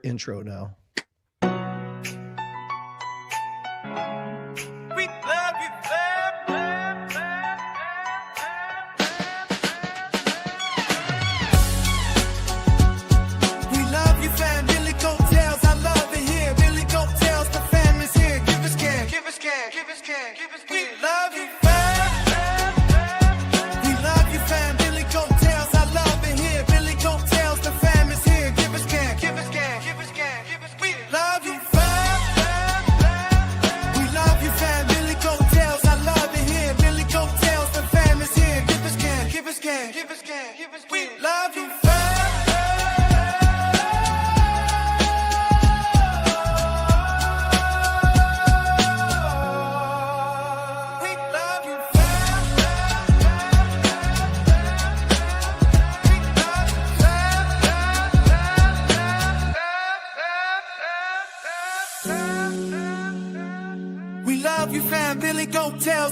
intro now.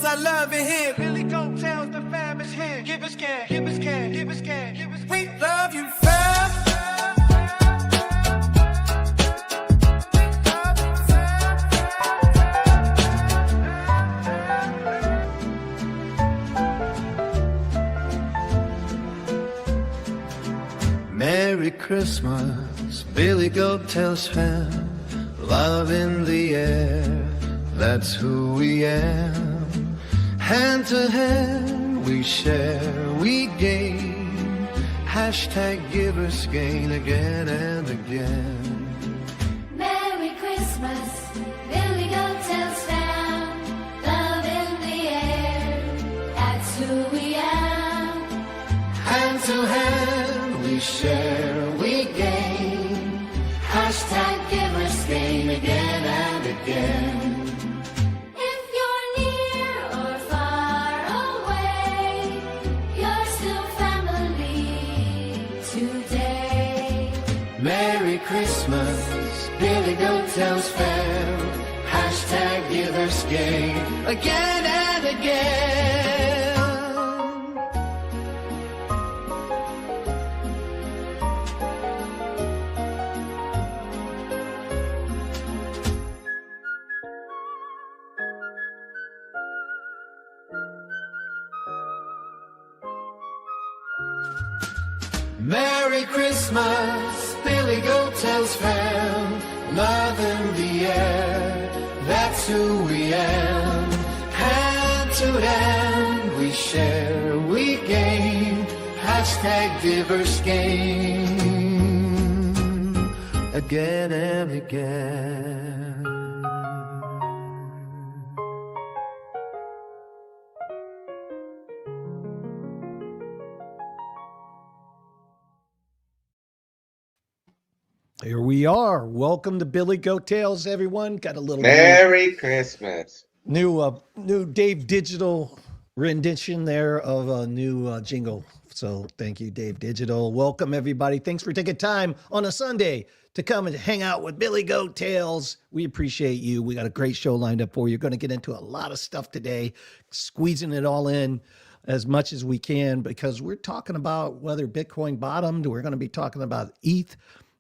I love it here. Billy Goat tells the fam is here. Give us can, give us can, give us can, give us. We love you, fam. Merry Christmas, Billy Goat tells fam. Love in the air, that's who we am. Hand to hand, we share, we gain. Hashtag givers gain again and again. Merry Christmas, Billy Goat tells fam. Love in the air, that's who we are. Hand to hand, we share, we gain. Hashtag givers gain again and again. Merry Christmas, Billy Goat tells fam. Hashtag givers gain again and again. Merry Christmas, Billy Goat tells fam. Love in the air, that's who we am. Hand to hand, we share, we gain. Hashtag givers gain again and again. Here we are. Welcome to Billy Goat Tales, everyone. Got a little Merry Christmas. New Dave Digital rendition there of a new jingle. So thank you, Dave Digital. Welcome, everybody. Thanks for taking time on a Sunday to come and hang out with Billy Goat Tales. We appreciate you. We got a great show lined up for you. Going to get into a lot of stuff today, squeezing it all in as much as we can because we're talking about whether Bitcoin bottomed. We're going to be talking about ETH.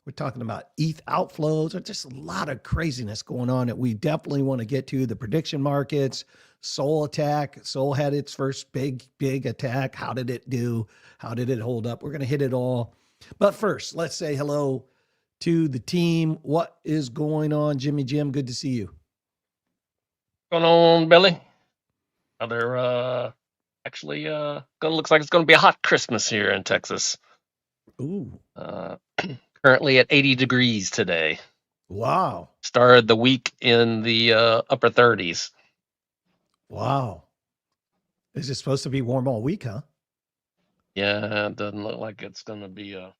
We're talking about ETH outflows. There's just a lot of craziness going on that we definitely want to get to. The prediction markets, Sol attack. Sol had its first big attack. How did it do? How did it hold up? We're going to hit it all. But first, let's say hello to the team. What is going on, Jimmy Jim? Good to see you. What's going on, Billy? Actually, looks like it's going to be a hot Christmas here in Texas. Ooh. Currently at 80 degrees today. Wow. Started the week in the upper 30s. Wow. Is it supposed to be warm all week, huh? Yeah, it doesn't look like it's going to be a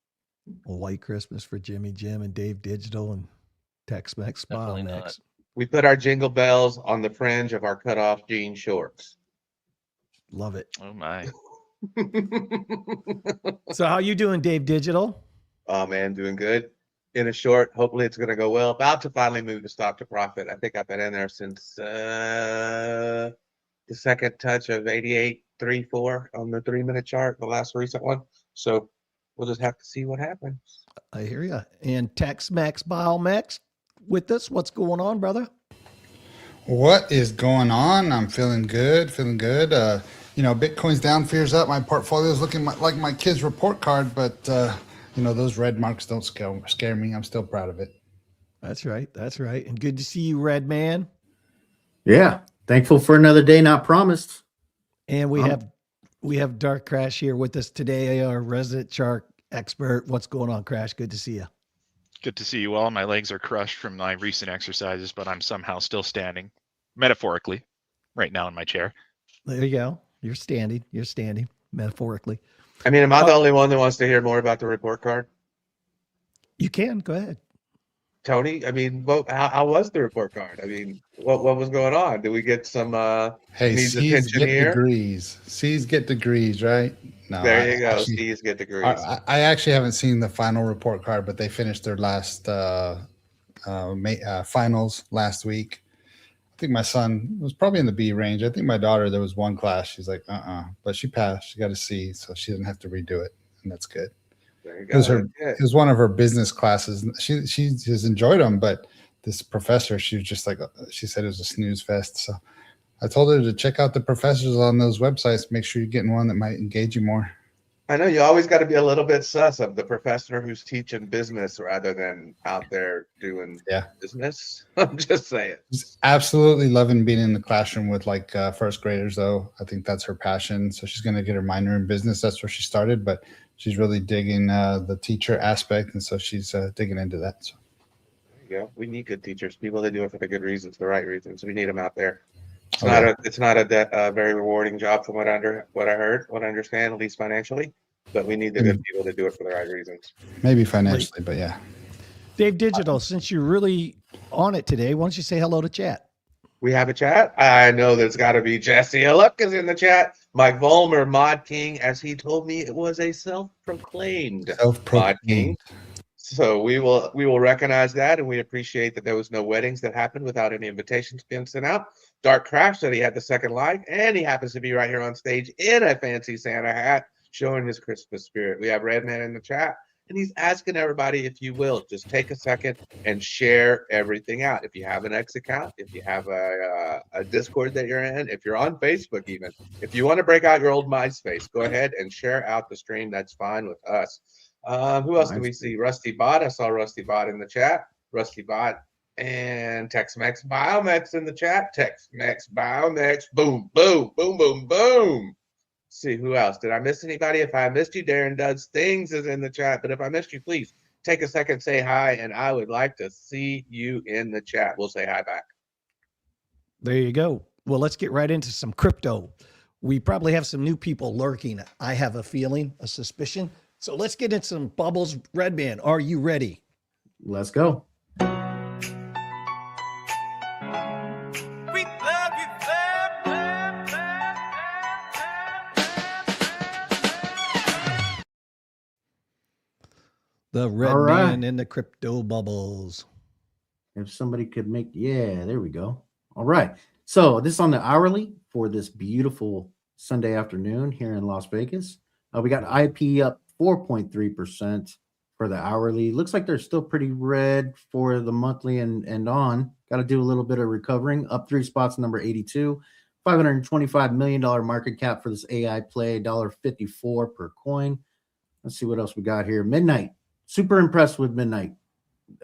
white Christmas for Jimmy Jim and Dave Digital and Tex-Mex Smile next. We put our jingle bells on the fringe of our cutoff jean shorts. Love it. Oh, my. So how you doing, Dave Digital? Oh, man, doing good. In a short, hopefully it's going to go well. About to finally move the stock to profit. I think I've been in there since the second touch of 88.34 on the 3-minute chart, the last recent one. So we'll just have to see what happens. I hear you. And Tex Max Biomax with us. What's going on, brother? What is going on? I'm feeling good, Bitcoin's down, fears up. My portfolio is looking like my kid's report card, but those red marks don't scare me. I'm still proud of it. That's right. That's right. And good to see you, Red Man. Yeah. Thankful for another day not promised. And we have Dark Crash here with us today, our resident shark expert. What's going on, Crash? Good to see you. Good to see you all. My legs are crushed from my recent exercises, but I'm somehow still standing, metaphorically, right now in my chair. There you go. You're standing, metaphorically. I mean, am I the only one that wants to hear more about the report card? You can. Go ahead. Tony, I mean, how was the report card? I mean, what was going on? Did we get some needs C's attention get here? degrees. C's get degrees, right? No, There you go. C's get degrees. I actually haven't seen the final report card, but they finished their last finals last week. I think my son was probably in the B range. I think my daughter, there was one class, she's like, but she passed. She got a C, so she didn't have to redo it, and that's good. There you go. It was one of her business classes. She has enjoyed them, but this professor, she was just like, she said it was a snooze fest. So I told her to check out the professors on those websites. Make sure you're getting one that might engage you more. I know you always got to be a little bit sus of the professor who's teaching business rather than out there doing business. I'm just saying. She's absolutely loving being in the classroom with like first graders, though. I think that's her passion. So she's going to get her minor in business. That's where she started, but she's really digging the teacher aspect, and so she's digging into that. So. There you go. We need good teachers, people that do it for the good reasons, the right reasons. We need them out there. It's not a very rewarding job from what I understand, at least financially. But we need the good people to do it for the right reasons. Maybe financially, but yeah. Dave Digital, since you're really on it today, why don't you say hello to chat? We have a chat. I know there's got to be Jesse Luck is in the chat. Mike Vollmer, Mod King, as he told me, it was a self-proclaimed Mod King. So we will recognize that, and we appreciate that there was no weddings that happened without any invitations being sent out. Dark Crash said he had the second like, and he happens to be right here on stage in a fancy Santa hat, showing his Christmas spirit. We have Redman in the chat, and he's asking everybody, if you will, just take a second and share everything out. If you have an X account, if you have a Discord that you're in, if you're on Facebook even, if you want to break out your old MySpace, go ahead and share out the stream. That's fine with us. Who else do we see? Rusty Bot. I saw Rusty Bot in the chat. Rusty Bot and Tex-Mex Biomex in the chat. Tex-Mex Biomex. Boom, boom, boom, boom, boom. Let's see who else. Did I miss anybody? If I missed you, Darren Does Things is in the chat. But if I missed you, please take a second, say hi, and I would like to see you in the chat. We'll say hi back. There you go. Well, let's get right into some crypto. We probably have some new people lurking. I have a feeling, a suspicion. So let's get into some bubbles. Redman, are you ready? Let's go. We love you, The Redman in the crypto bubbles. If somebody could make, there we go. All right. So this is on the hourly for this beautiful Sunday afternoon here in Las Vegas. We got IP up 4.3% for the hourly. Looks like they're still pretty red for the monthly and on. Got to do a little bit of recovering. Up 3 spots, number 82. $525 million market cap for this AI play, $1.54 per coin. Let's see what else we got here. Midnight. Super impressed with Midnight.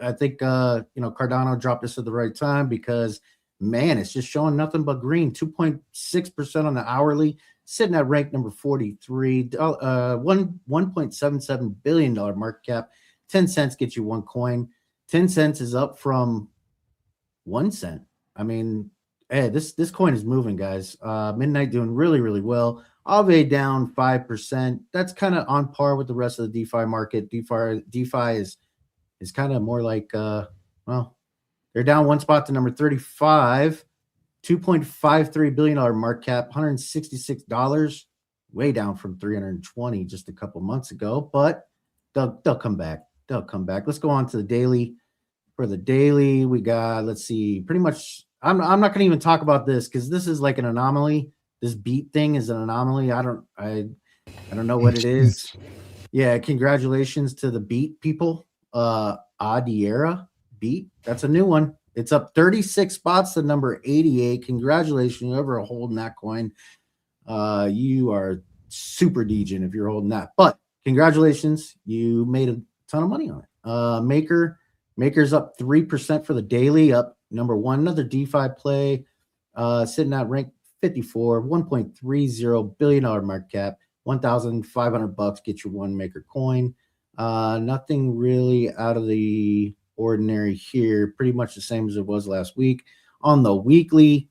I think Cardano dropped this at the right time because, man, it's just showing nothing but green. 2.6% on the hourly, sitting at rank number 43. $1.77 billion market cap. 10 cents gets you one coin. 10 cents is up from 1 cent. I mean, hey, this coin is moving, guys. Midnight doing really, really well. Aave down 5%. That's kind of on par with the rest of the DeFi market. DeFi is kind of more like, they're down 1 spot to number 35. $2.53 billion market cap, $166, way down from $320 just a couple months ago, but they'll come back. They'll come back. Let's go on to the daily. For the daily, we got, let's see, pretty much, I'm not going to even talk about this because this is like an anomaly. This beat thing is an anomaly. I don't know what it is. Yeah, congratulations to the Beat people. Adiera Beat. That's a new one. It's up 36 spots to number 88. Congratulations, whoever are holding that coin. You are super degen if you're holding that. But congratulations, you made a ton of money on it. Maker's up 3% for the daily, up number one. Another DeFi play, sitting at rank 54, $1.30 billion market cap, $1,500 get you one Maker coin. Nothing really out of the ordinary here. Pretty much the same as it was last week. On the weekly,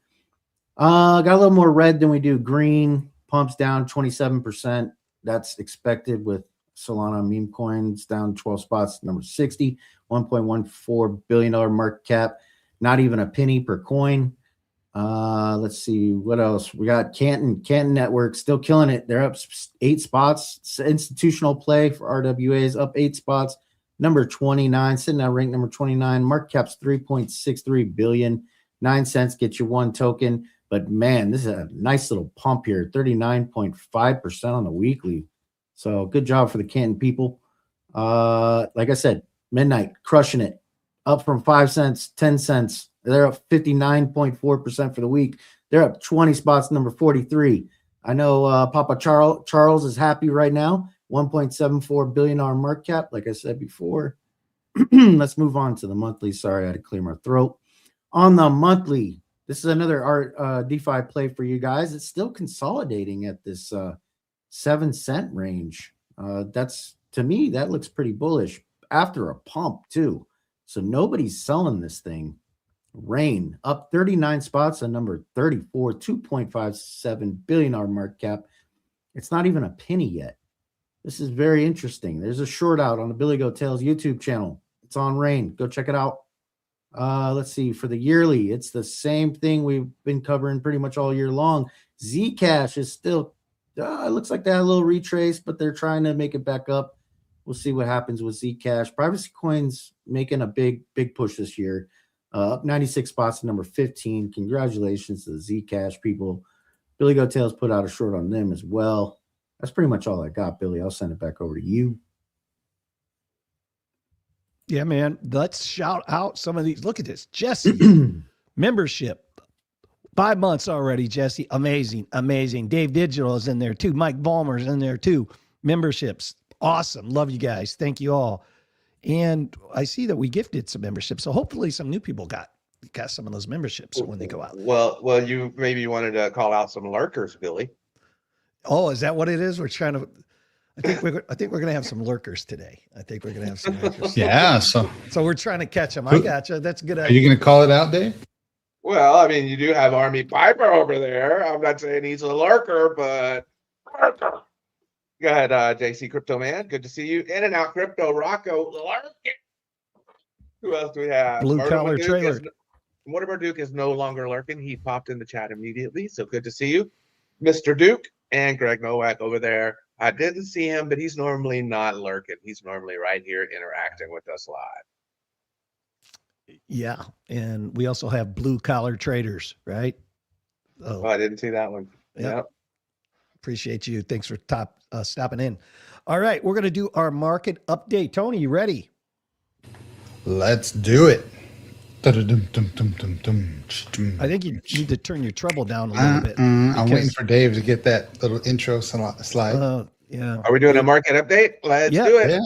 got a little more red than we do green. Pumps down 27%. That's expected with Solana meme coins down 12 spots, number 60, $1.14 billion market cap. Not even a penny per coin. Let's see what else we got. Canton Network still killing it. They're up 8 spots. It's institutional play for RWAs up 8 spots. Number 29, sitting at rank number 29. Market cap's 3.63 billion. 9 cents get you one token. But man, this is a nice little pump here. 39.5% on the weekly. So good job for the Canton people. Like I said, Midnight crushing it. Up from 5 cents, 10 cents. They're up 59.4% for the week. They're up 20 spots, number 43. I know Papa Charles is happy right now. $1.74 billion market cap, like I said before. Let's move on to the monthly. Sorry, I had to clear my throat. On the monthly, this is another DeFi play for you guys. It's still consolidating at this 7 cent range. That's, to me, that looks pretty bullish after a pump too. So nobody's selling this thing. Rain up 39 spots on number 34, $2.57 billion market cap. It's not even a penny yet. This is very interesting. There's a short out on the Billy Goat Tales YouTube channel. It's on Rain. Go check it out. Let's see. For the yearly, it's the same thing we've been covering pretty much all year long. Zcash is still, it looks like they had a little retrace, but they're trying to make it back up. We'll see what happens with Zcash. Privacy Coins making a big push this year. Up 96 spots to number 15. Congratulations to the Zcash people. Billy Goat Tales put out a short on them as well. That's pretty much all I got, Billy. I'll send it back over to you. Yeah, man. Let's shout out some of these. Look at this. Jesse, membership. 5 months already, Jesse. Amazing. Dave Digital is in there too. Mike Ballmer's in there too. Memberships. Awesome. Love you guys. Thank you all. And I see that we gifted some memberships. So hopefully some new people got some of those memberships when they go out. Well, you maybe wanted to call out some lurkers, Billy. Oh, is that what it is? We're trying to, I think we're going to have some lurkers today. I think we're going to have some lurkers. Yeah. So we're trying to catch them. I gotcha. That's a good are idea. you going to call it out, Dave? Well, I mean, you do have Army Piper over there. I'm not saying he's a lurker, but go ahead, JC Crypto Man. Good to see you. In and out Crypto Rocco lurking. Who else do we have? Blue Collar Trailer. Mortimer Duke is no longer lurking. He popped in the chat immediately. So good to see you, Mr. Duke and Greg Nowak over there. I didn't see him, but he's normally not lurking. He's normally right here interacting with us live. Yeah. And we also have Blue Collar Traders, right? Oh, I didn't see that one. Yep. Appreciate you. Thanks for stopping in. All right. We're going to do our market update. Tony, you ready? Let's do it. I think you need to turn your treble down a little bit. I'm waiting for Dave to get that little intro slide. Yeah. Are we doing a market update? Let's do it. Yeah.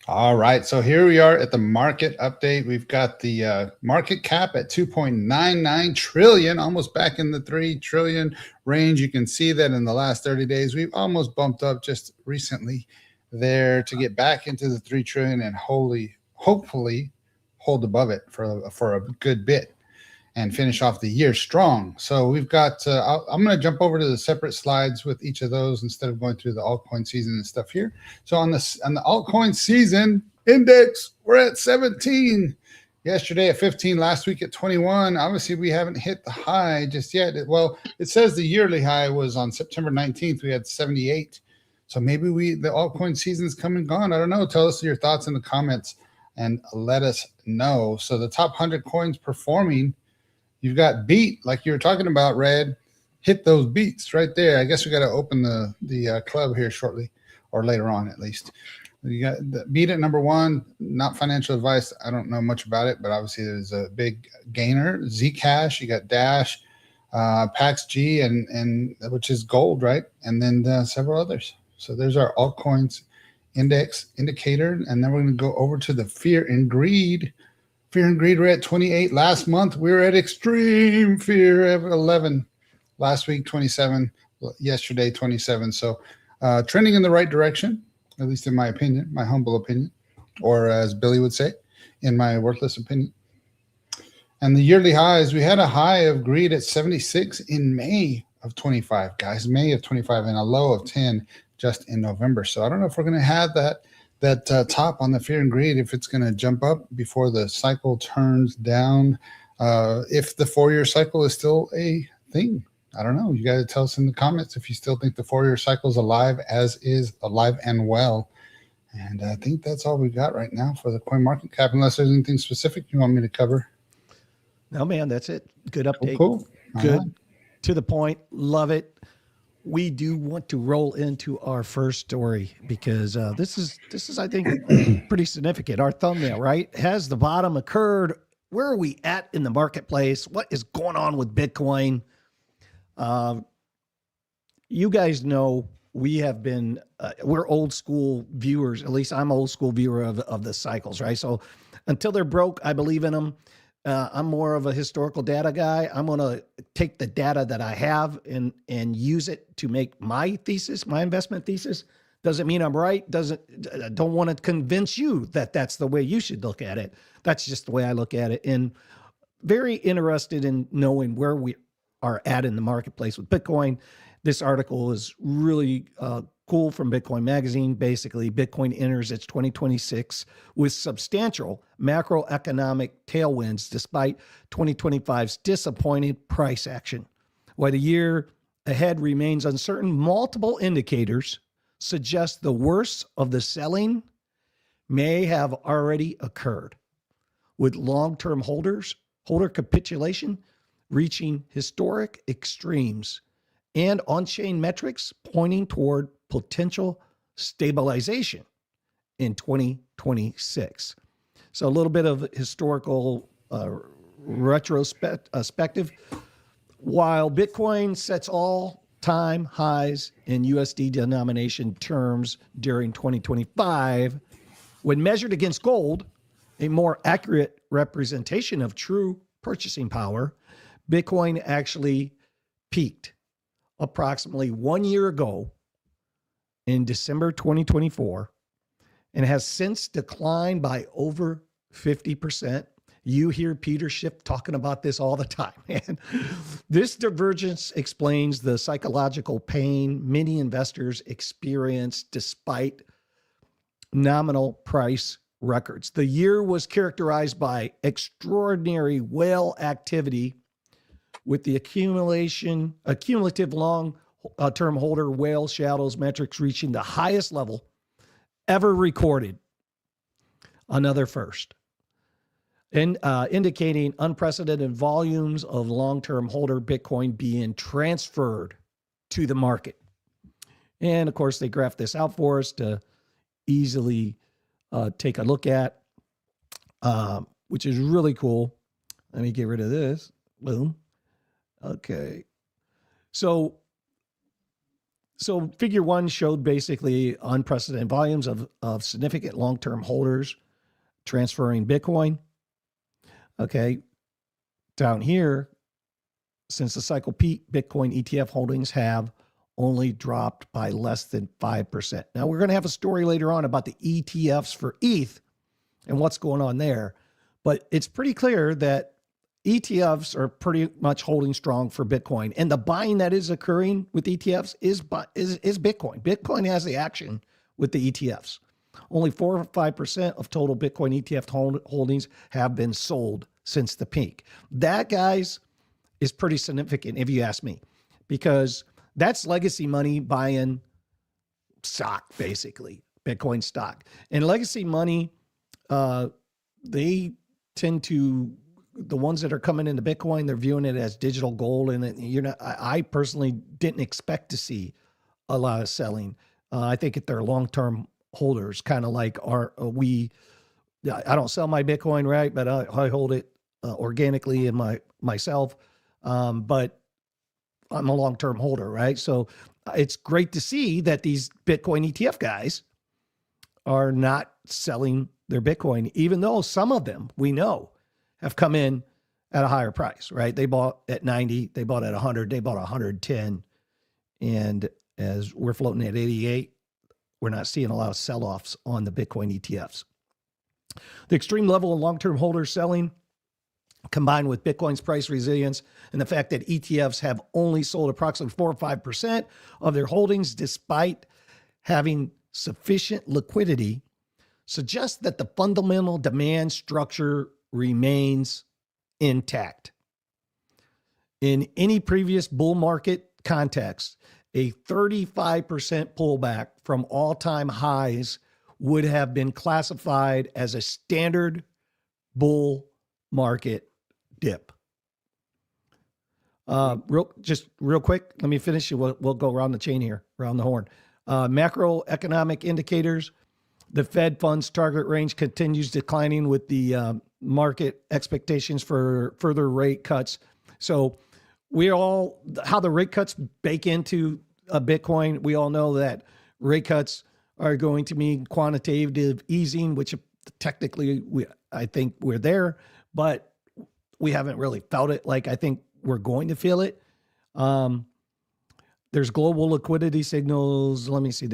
All right, so here we are at the market update. We've got the market cap at 2.99 trillion, almost back in the 3 trillion range. You can see that in the last 30 days, we've almost bumped up just recently there to get back into the 3 trillion and hopefully hold above it for a good bit and finish off the year strong. So we've got, I'm going to jump over to the separate slides with each of those instead of going through the altcoin season and stuff here. So on the altcoin season index, we're at 17. Yesterday at 15, last week at 21. Obviously, we haven't hit the high just yet. It says the yearly high was on September 19th. We had 78. So maybe the altcoin season's come and gone. I don't know. Tell us your thoughts in the comments. and let us know. So the top 100 coins performing, you've got beat, like you were talking about, Red. Hit those beats right there. I guess we got to open the club here shortly, or later on at least. You got the beat at number 1. Not financial advice. I don't know much about it, but obviously there's a big gainer. Zcash. You got Dash, Pax G, and which is gold, right? And then several others. So there's our altcoins indicator, and then we're going to go over to the fear and greed. Fear and greed, we're at 28. Last month we were at extreme fear at 11. Last week 27. Yesterday 27. So trending in the right direction, at least in my opinion, my humble opinion, or as Billy would say, in my worthless opinion. And the yearly highs, we had a high of greed at 76 in May of 25, guys. May of 25, and a low of 10 just in November. So I don't know if we're going to have that top on the fear and greed, if it's going to jump up before the cycle turns down, if the 4-year cycle is still a thing. I don't know. You got to tell us in the comments if you still think the 4-year cycle is alive, as is alive and well. And I think that's all we got right now for the coin market cap, unless there's anything specific you want me to cover. No, man, that's it. Good update. Cool. Good. Right. To the point. Love it. We do want to roll into our first story because this is I think pretty significant. Our thumbnail, right? Has the bottom occurred? Where are we at in the marketplace? What is going on with Bitcoin? You guys know we have been we're old school viewers. At least I'm old school viewer of the cycles, right? So until they're broke, I believe in them. I'm more of a historical data guy. I'm going to take the data that I have and use it to make my thesis, my investment thesis. Doesn't mean I'm right. Don't want to convince you that that's the way you should look at it. That's just the way I look at it. And very interested in knowing where we are at in the marketplace with Bitcoin. This article is really cool from Bitcoin Magazine. Basically, Bitcoin enters its 2026 with substantial macroeconomic tailwinds despite 2025's disappointing price action. While the year ahead remains uncertain, multiple indicators suggest the worst of the selling may have already occurred, with long-term holder capitulation reaching historic extremes and on-chain metrics pointing toward potential stabilization in 2026. So a little bit of historical retrospective. While Bitcoin sets all-time highs in USD denomination terms during 2025, when measured against gold, a more accurate representation of true purchasing power, Bitcoin actually peaked approximately 1 year ago in December 2024 and has since declined by over 50%. You hear Peter Schiff talking about this all the time. And this divergence explains the psychological pain many investors experience despite nominal price records. The year was characterized by extraordinary whale activity, with the cumulative long-term holder whale shadows metrics reaching the highest level ever recorded. Another first. And indicating unprecedented volumes of long-term holder Bitcoin being transferred to the market. And of course, they graphed this out for us to easily take a look at, which is really cool. Let me get rid of this. Boom. Okay. So figure one showed basically unprecedented volumes of significant long-term holders transferring Bitcoin. Okay. Down here, since the cycle peak, Bitcoin ETF holdings have only dropped by less than 5%. Now, we're going to have a story later on about the ETFs for ETH and what's going on there. But it's pretty clear that ETFs are pretty much holding strong for Bitcoin. And the buying that is occurring with ETFs is Bitcoin. Bitcoin has the action with the ETFs. Only 4 or 5% of total Bitcoin ETF holdings have been sold since the peak. That, guys, is pretty significant if you ask me, because that's legacy money buying stock, basically, Bitcoin stock. And legacy money they tend to, the ones that are coming into Bitcoin, they're viewing it as digital gold. And I personally didn't expect to see a lot of selling. I think if they're long-term holders, kind of like I don't sell my Bitcoin, right? But I hold it organically in myself. But I'm a long-term holder, right? So it's great to see that these Bitcoin ETF guys are not selling their Bitcoin, even though some of them we know have come in at a higher price, right? They bought at 90, they bought at 100, they bought 110. And as we're floating at 88, we're not seeing a lot of sell-offs on the Bitcoin ETFs. The extreme level of long-term holders selling, combined with Bitcoin's price resilience and the fact that ETFs have only sold approximately 4 or 5% of their holdings despite having sufficient liquidity, suggests that the fundamental demand structure remains intact. In any previous bull market context, a 35% pullback from all-time highs would have been classified as a standard bull market dip. Real quick, let me finish. We'll go around the chain here, around the horn. Macroeconomic indicators. The Fed funds target range continues declining with the market expectations for further rate cuts. So how the rate cuts bake into a Bitcoin, we all know that rate cuts are going to mean quantitative easing, which technically I think we're there, but we haven't really felt it like I think we're going to feel it. There's global liquidity signals. Let me see.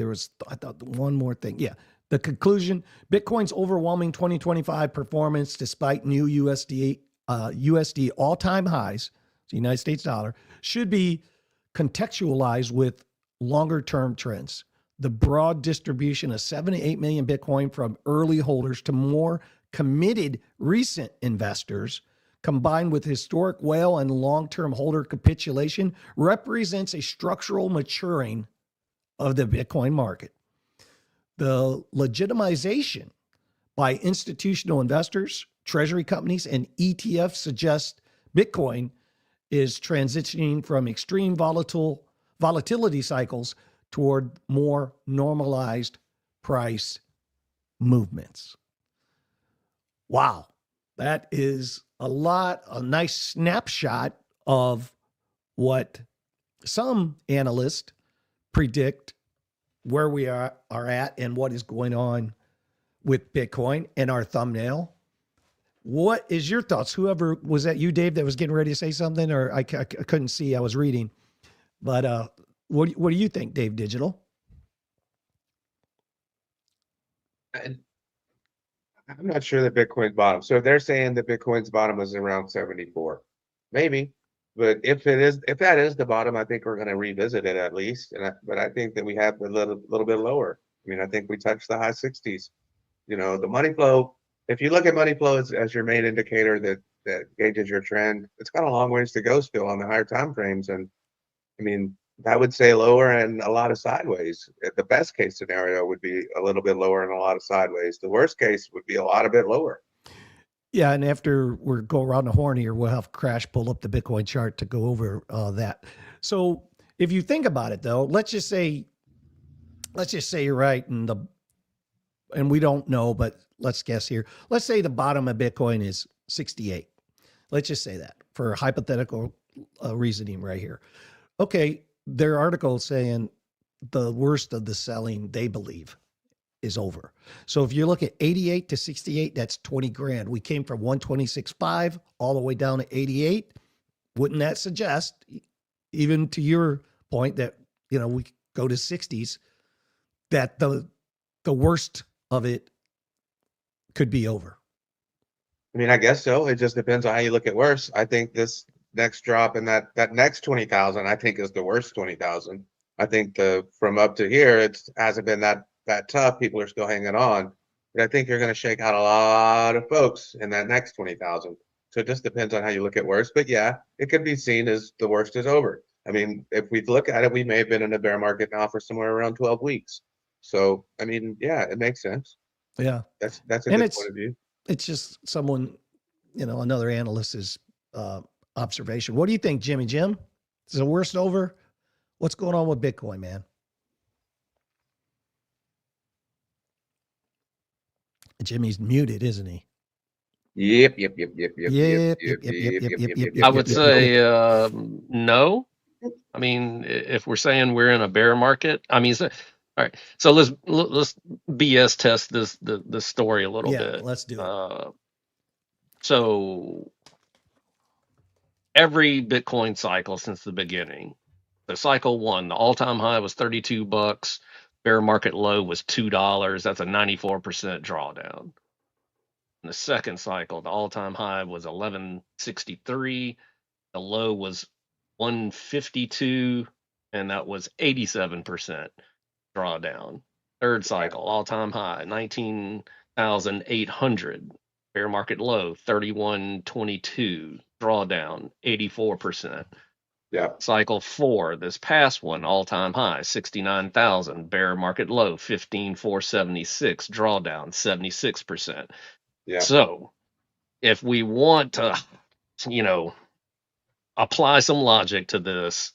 I thought one more thing. Yeah. The conclusion, Bitcoin's overwhelming 2025 performance, despite new USD all-time highs, the United States dollar, should be contextualized with longer-term trends. The broad distribution of 7 to 8 million Bitcoin from early holders to more committed recent investors, combined with historic whale and long-term holder capitulation, represents a structural maturing of the Bitcoin market. The legitimization by institutional investors, treasury companies, and ETFs suggests Bitcoin is transitioning from extreme volatility cycles toward more normalized price movements. Wow, that is a nice snapshot of what some analysts predict where we are at and what is going on with Bitcoin and our thumbnail. What is your thoughts? Whoever, was that you, Dave, that was getting ready to say something, or I couldn't see, I was reading. But what do you think, Dave Digital? I'm not sure that Bitcoin's bottom. So if they're saying that Bitcoin's bottom is around 74, maybe. But if that is the bottom, I think we're going to revisit it at least. But I think that we have a little bit lower. I mean, I think we touched the high 60s. You know, the money flow. If you look at money flow as your main indicator that gauges your trend, it's got a long ways to go still on the higher time frames. And I mean, that would say lower and a lot of sideways. The best case scenario would be a little bit lower and a lot of sideways. The worst case would be a lot of bit lower. Yeah, and after we go around the horn here, we'll have Crash pull up the Bitcoin chart to go over that. So if you think about it, though, let's just say you're right, and we don't know, but let's guess here. Let's say the bottom of Bitcoin is 68. Let's just say that for hypothetical reasoning right here. Okay, their article is saying the worst of the selling, they believe, is over. So if you look at 88 to 68, that's 20 grand. We came from 126.5 all the way down to 88. Wouldn't that suggest, even to your point, that, you know, we go to 60s, that the worst of it could be over? I mean, I guess so. It just depends on how you look at worse. I think this next drop in that next 20,000, I think is the worst 20,000. I think from up to here, it hasn't been that tough. People are still hanging on. But I think you're going to shake out a lot of folks in that next 20,000. So it just depends on how you look at worse. But yeah, it could be seen as the worst is over. I mean, if we look at it, we may have been in a bear market now for somewhere around 12 weeks. So, I mean, yeah, it makes sense. Yeah. That's a good point of view. it's just someone, another analyst's observation. What do you think, Jimmy Jim? Is the worst over? What's going on with Bitcoin, man? Jimmy's muted, isn't he? Yep. I would say no. I mean, if we're saying we're in a bear market, I mean, all right. So let's BS test the story a little bit. Let's do it. So every Bitcoin cycle since the beginning, the cycle one, the all-time high was $32. Bear market low was $2. That's a 94% drawdown. In the second cycle, the all-time high was 1163. The low was 152, and that was 87% drawdown. Third cycle, all-time high, 19,800. Bear market low, 3122. Drawdown, 84%. Yeah. Cycle 4, this past one, all-time high, 69,000. Bear market low, 15,476. Drawdown, 76%. Yeah. So if we want to, apply some logic to this,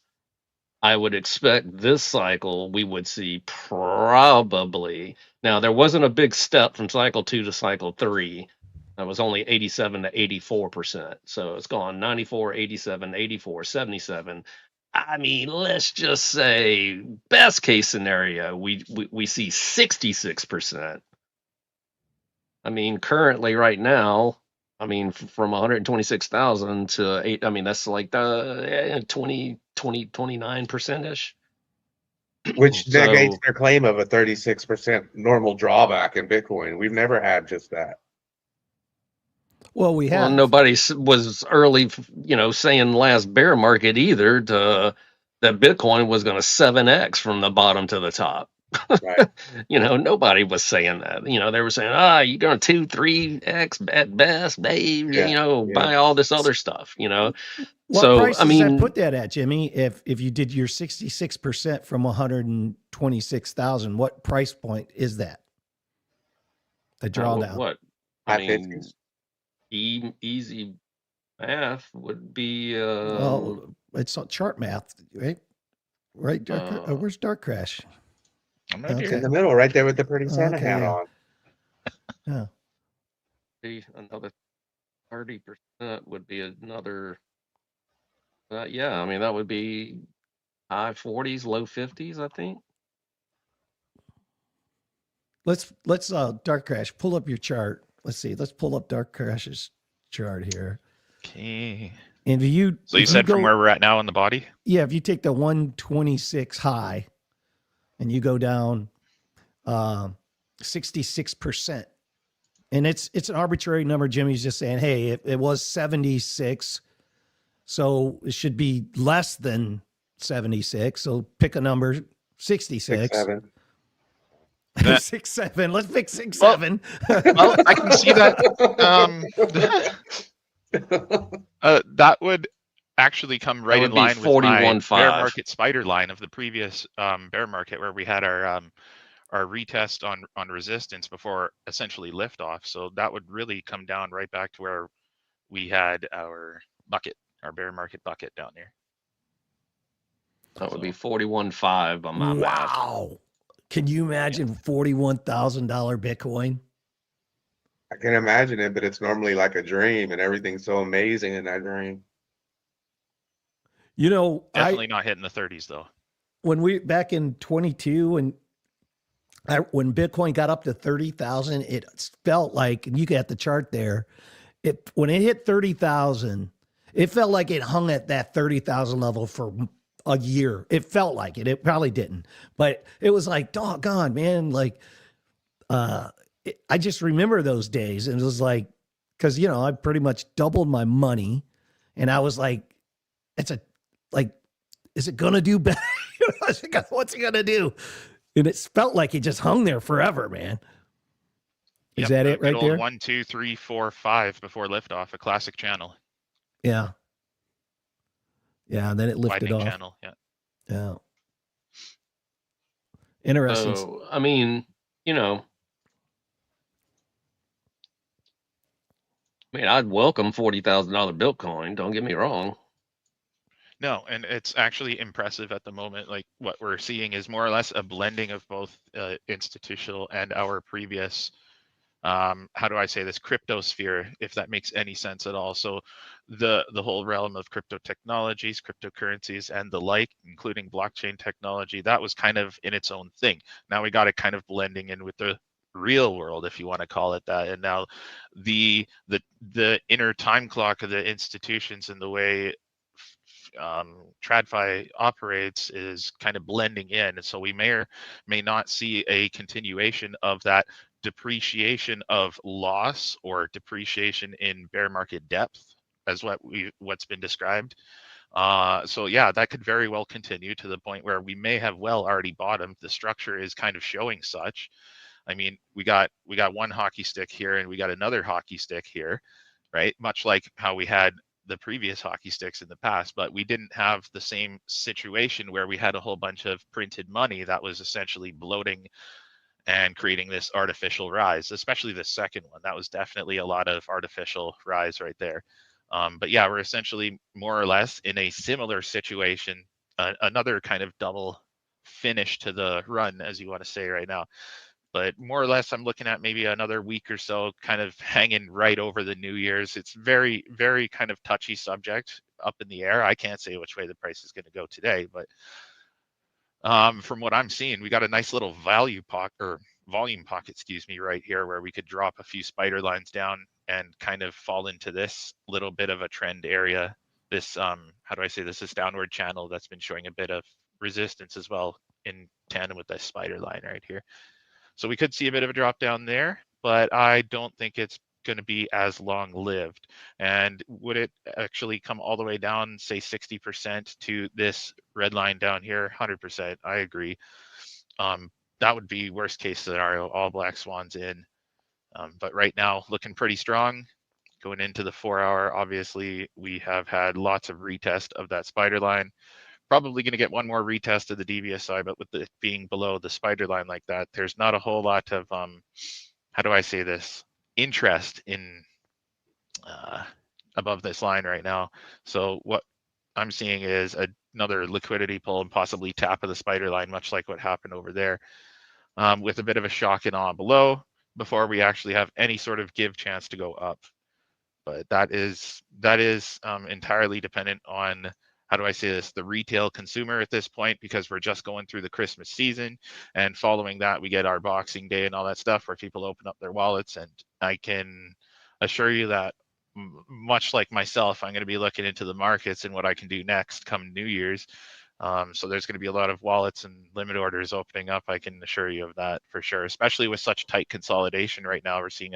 I would expect this cycle we would see probably. Now, there wasn't a big step from cycle 2 to cycle 3. That was only 87 to 84%. So it's gone 94, 87, 84, 77. I mean, let's just say best case scenario, we see 66%. I mean, currently right now, I mean, from 126,000 to 8, I mean, that's like 29%-ish. Which negates their claim of a 36% normal drawback in Bitcoin. We've never had just that. Well, we have. Well, nobody was early, saying last bear market either that Bitcoin was going to 7x from the bottom to the top. Right. Nobody was saying that. They were saying, you're going to 2-3x at best, babe. Buy all this other stuff. What So price I mean, does that put that at, Jimmy? If you did your 66% from 126,000, what price point is that? The drawdown. what? I mean, easy math would be. Well, it's not chart math, right? Right. Where's Dark Crash? I'm right In here. the middle, right there with the pretty Santa hat on. Yeah. Another 30% would be another. Yeah, I mean that would be high 40s, low 50s, I think. Let's Dark Crash, pull up your chart. Let's see. Let's pull up Dark Crash's chart here. Okay. And So you said from where we're at now in the body? Yeah, if you take the 126 high and you go down 66%. And it's an arbitrary number. Jimmy's just saying, hey, it was 76. So it should be less than 76. So pick a number, 66. 6-7. 6-7. Let's pick 6-7. Well, I can see that. That would actually come right in line with my bear market spider line of the previous bear market, where we had our retest on resistance before essentially liftoff. So that would really come down right back to where we had our bucket, our bear market bucket down there. That would be 41.5 on my math. Wow. Can you imagine $41,000 Bitcoin? I can imagine it, but it's normally like a dream, and everything's so amazing in that dream. Definitely not hitting the 30s though. When we back in 22 when Bitcoin got up to 30,000, it felt like, and you got the chart there, when it hit 30,000, it felt like it hung at that 30,000 level for a year. It felt like it. It probably didn't, but it was like, doggone, man. Like, I just remember those days, and it was like, because I pretty much doubled my money, and I was like, is it gonna do better? What's it gonna do? And it felt like it just hung there forever, man. Is that it right there? 1, 2, 3, 4, 5 before liftoff, a classic channel. Yeah. Yeah, and then it lifted Widening off. channel, yeah. Yeah. Interesting. So, I mean, I mean, I'd welcome $40,000 Bitcoin. Don't get me wrong. No, and it's actually impressive at the moment. Like what we're seeing is more or less a blending of both institutional and our previous, how do I say this, crypto sphere, if that makes any sense at all. So the whole realm of crypto technologies, cryptocurrencies, and the like, including blockchain technology, that was kind of in its own thing. Now we got it kind of blending in with the real world, if you want to call it that. And now the inner time clock of the institutions and the way TradFi operates is kind of blending in. And so we may or may not see a continuation of that depreciation of loss or depreciation in bear market depth as what's been described. So yeah, that could very well continue to the point where we may have well already bottomed. The structure is kind of showing such. I mean, we got one hockey stick here and we got another hockey stick here, right? Much like how we had the previous hockey sticks in the past, but we didn't have the same situation where we had a whole bunch of printed money that was essentially bloating and creating this artificial rise, especially the second one. That was definitely a lot of artificial rise right there. But yeah, we're essentially more or less in a similar situation, another kind of double finish to the run, as you want to say right now. But more or less, I'm looking at maybe another week or so, kind of hanging right over the New Year's. It's very, very kind of touchy subject, up in the air. I can't say which way the price is going to go today, but from what I'm seeing, we got a nice little volume pocket, right here, where we could drop a few spider lines down and kind of fall into this little bit of a trend area. This, how do I say this downward channel that's been showing a bit of resistance as well in tandem with that spider line right here. So we could see a bit of a drop down there, but I don't think it's going to be as long lived. And would it actually come all the way down, say 60% to this red line down here? 100%. I agree. That would be worst case scenario, all black swans in. But right now, looking pretty strong. Going into the 4 hour, obviously, we have had lots of retest of that spider line. Probably going to get one more retest of the DBSI, but with it being below the spider line like that, there's not a whole lot of, how do I say this, interest in above this line right now. So what I'm seeing is another liquidity pull and possibly tap of the spider line, much like what happened over there, with a bit of a shock and awe below before we actually have any sort of give chance to go up. But that is entirely dependent on, how do I say this, the retail consumer at this point, because we're just going through the Christmas season, and following that we get our Boxing Day and all that stuff where people open up their wallets. And I can assure you that, much like myself, I'm going to be looking into the markets and what I can do next come New Year's. So there's going to be a lot of wallets and limit orders opening up. I can assure you of that for sure, especially with such tight consolidation right now. We're seeing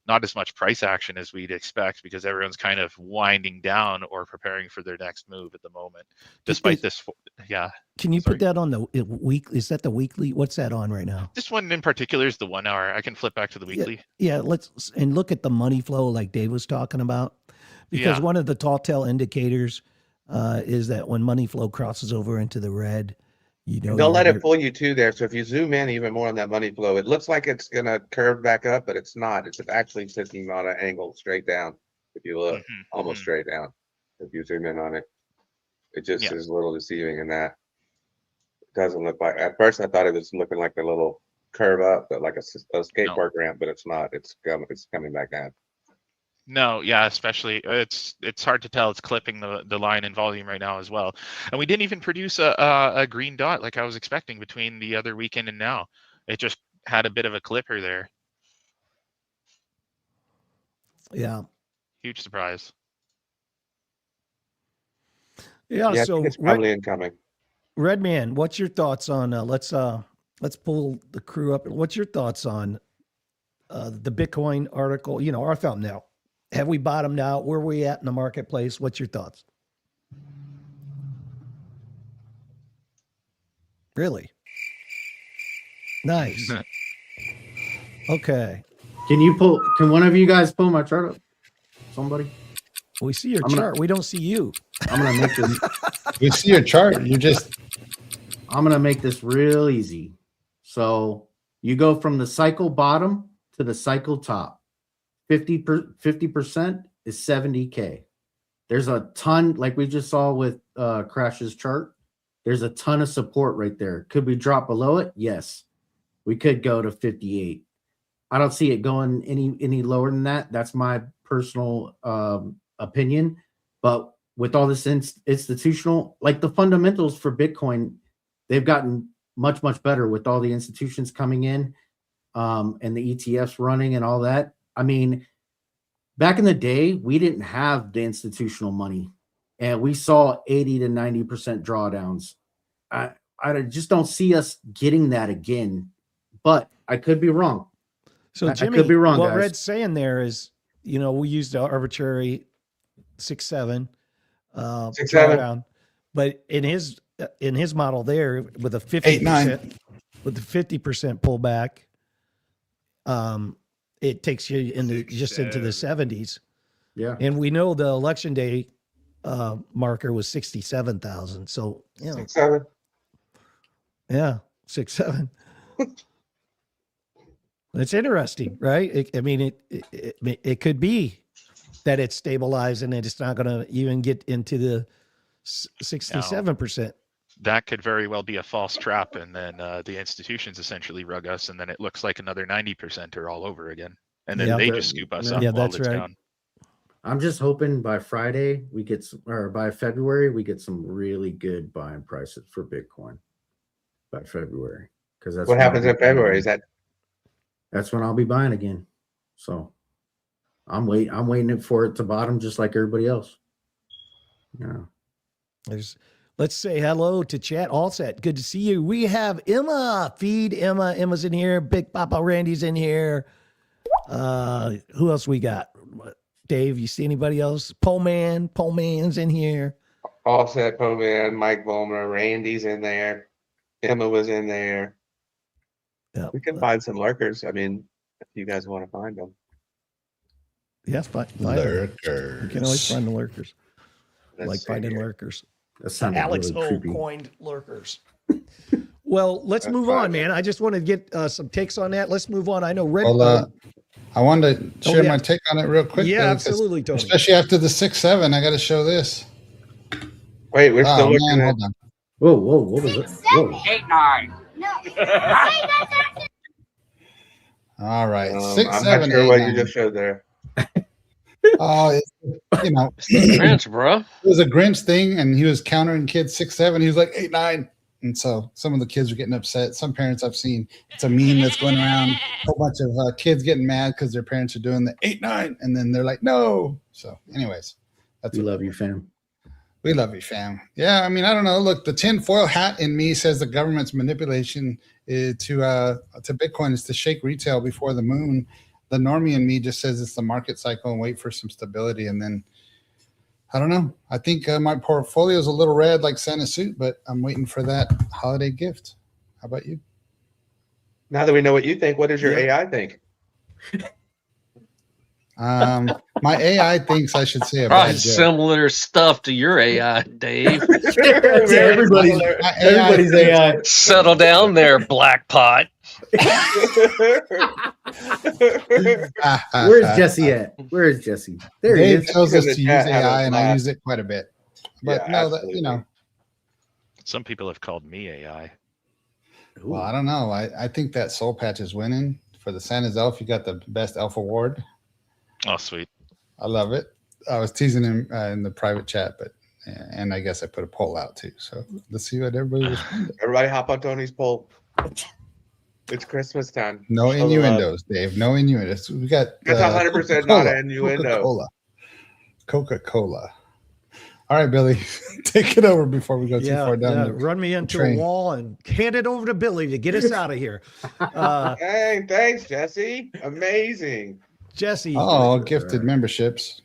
not as much price action as we'd expect, because everyone's kind of winding down or preparing for their next move at the moment, despite this. Yeah. Can you put that on the week? Is that the weekly? What's that on right now? This one in particular is the 1 hour. I can flip back to the weekly. Yeah. Let's look at the money flow like Dave was talking about, because one of the tall tale indicators is that when money flow crosses over into the red, don't let it fool you too there. So if you zoom in even more on that money flow, it looks like it's going to curve back up, but it's not. It's actually sitting on an angle straight down. If you look, almost straight down. If you zoom in on it, it just is a little deceiving in that. It doesn't look like, at first I thought it was looking like a little curve up, but like a skate park ramp, but it's not. It's coming back down. No, yeah, especially it's hard to tell. It's clipping the line in volume right now as well. And we didn't even produce a green dot like I was expecting between the other weekend and now. It just had a bit of a clipper there. Yeah. Huge surprise. Yeah, so it's probably incoming. Redman, what's your thoughts on let's pull the crew up. What's your thoughts on the Bitcoin article, our thumbnail? Have we bottomed out? Where are we at in the marketplace? What's your thoughts? Really? Nice. Okay. Can one of you guys pull my chart up? Somebody? We see your chart. We don't see you. I'm going to make this. We see your chart. I'm going to make this real easy. So you go from the cycle bottom to the cycle top. 50% is 70K. There's a ton, like we just saw with Crash's chart. There's a ton of support right there. Could we drop below it? Yes. We could go to 58. I don't see it going any lower than that. That's my personal opinion. But with all this institutional, like the fundamentals for Bitcoin, they've gotten much, much better with all the institutions coming in and the ETFs running and all that. I mean, back in the day, we didn't have the institutional money, and we saw 80 to 90% drawdowns. I just don't see us getting that again, but I could be wrong. So Jimmy, I could be wrong, what guys. Red's saying there is, we used the arbitrary 6-7 drawdown, but in his model there with a 50%, with the 50% pullback, it takes you into the 70s. Yeah, and we know the election day marker was 67,000. So 6-7. Yeah, 6-7. It's interesting, right? It could be that it's stabilized and it's not going to even get into the 67%. That could very well be a false trap, and then the institutions essentially rug us, and then it looks like another 90% are all over again, and then they just scoop us up while it's down. I'm just hoping by Friday or by February we get some really good buying prices for Bitcoin by February, because that's what happens in February. That's when I'll be buying again. So I'm waiting for it to bottom just like everybody else. Yeah. Let's say hello to chat. All set. Good to see you. We have Emma. Feed Emma. Emma's in here. Big Papa Randy's in here. Who else we got? Dave, you see anybody else? Poleman's in here. All set, Poleman, Mike Vollmer, Randy's in there. Emma was in there. Yeah, we can find some lurkers. I mean, if you guys want to find them. Yes, find lurkers. You can always find the lurkers. Finding lurkers. Alex O coined lurkers. Well, let's move on, man. I just want to get some takes on that. Let's move on. I know Red. I wanted to share my take on it real quick. Yeah, absolutely, Tony. Especially after the 6-7, I got to show this. Wait, we're still looking at. Hold on. Whoa, what was it? Whoa. 8-9. All right, 6-7. I'm not sure what you just showed there. Oh, Grinch, bro. It was a Grinch thing, and he was countering kids 6-7. He was like 8-9, and so some of the kids were getting upset. Some parents I've seen, it's a meme that's going around. A whole bunch of kids getting mad because their parents are doing the 8-9, and then they're like, no. So, anyways, we love you, fam. We love you, fam. Yeah, I mean, I don't know. Look, the tinfoil hat in me says the government's manipulation to Bitcoin is to shake retail before the moon. The normie in me just says it's the market cycle and wait for some stability. And then, I don't know. I think my portfolio is a little red like Santa's suit, but I'm waiting for that holiday gift. How about you? Now that we know what you think, what does your AI think? My AI thinks I should say a bad joke. Similar stuff to your AI, Dave. Everybody's AI. Settle down there, Blackpot. Where's Jesse at? Where is Jesse? There he Dave is. tells us to use AI, and I use it quite a bit. But some people have called me AI. Well, I don't know. I think that Soul Patch is winning for the Santa's Elf. You got the best elf award. Oh, sweet. I love it. I was teasing him in the private chat, and I guess I put a poll out too. So let's see what everybody responds. Everybody hop on Tony's poll. It's Christmas time. No innuendos, Dave. No innuendos. We got that's 100% not an innuendo. Coca-Cola. All right, Billy, take it over before we go too far down. Run me into a wall and hand it over to Billy to get us out of here. Hey, thanks, Jesse. Amazing. Jesse. Oh, gifted memberships.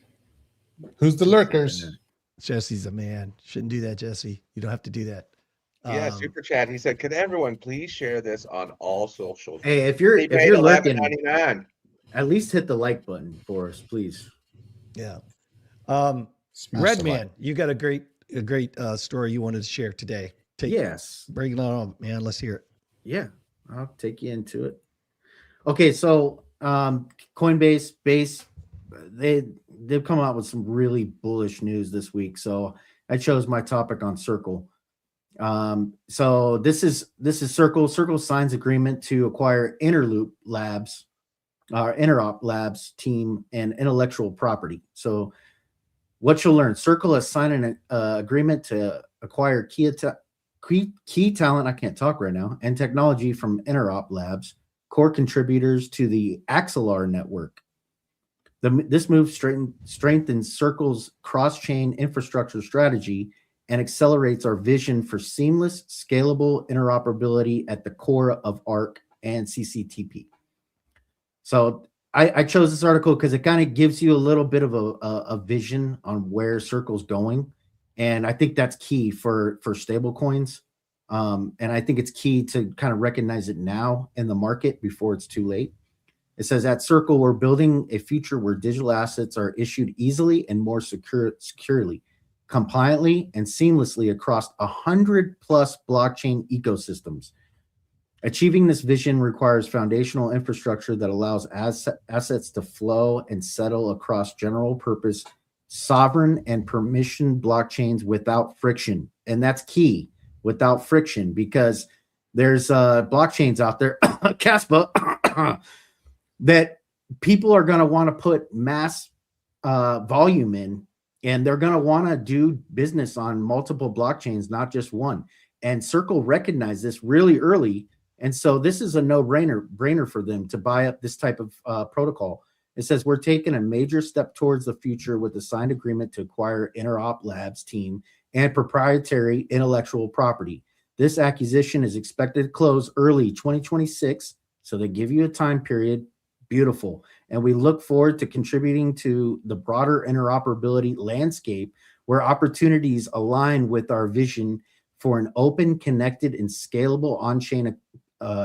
Who's the lurkers? Jesse's a man. Shouldn't do that, Jesse. You don't have to do that. Yeah, super chat. He said, "Could everyone please share this on all socials?" Hey, if you're lurking, at least hit the like button for us, please. Yeah. Redman, you got a great story you wanted to share today. Bring it on, man. Let's hear it. Yeah, I'll take you into it. Okay, so Coinbase, Base, they've come out with some really bullish news this week. So I chose my topic on Circle. So this is Circle. Circle signs agreement to acquire Interop Labs team and intellectual property. So what you'll learn: Circle has signed an agreement to acquire key talent. I can't talk right now, and technology from Interop Labs, core contributors to the Axelar network. This move strengthens Circle's cross-chain infrastructure strategy and accelerates our vision for seamless, scalable interoperability at the core of ARC and CCTP. So I chose this article because it kind of gives you a little bit of a vision on where Circle's going. And I think that's key for stable coins. And I think it's key to kind of recognize it now in the market before it's too late. It says at Circle, we're building a future where digital assets are issued easily and more securely, compliantly, and seamlessly across 100+ blockchain ecosystems. Achieving this vision requires foundational infrastructure that allows assets to flow and settle across general purpose, sovereign and permission blockchains without friction. And that's key, without friction, because there's blockchains out there, Caspa, that people are going to want to put mass volume in, and they're going to want to do business on multiple blockchains, not just one. And Circle recognized this really early. And so this is a no-brainer for them to buy up this type of protocol. It says, we're taking a major step towards the future with a signed agreement to acquire Interop Labs team and proprietary intellectual property. This acquisition is expected to close early 2026. So they give you a time period. Beautiful. And we look forward to contributing to the broader interoperability landscape where opportunities align with our vision for an open, connected, and scalable on-chain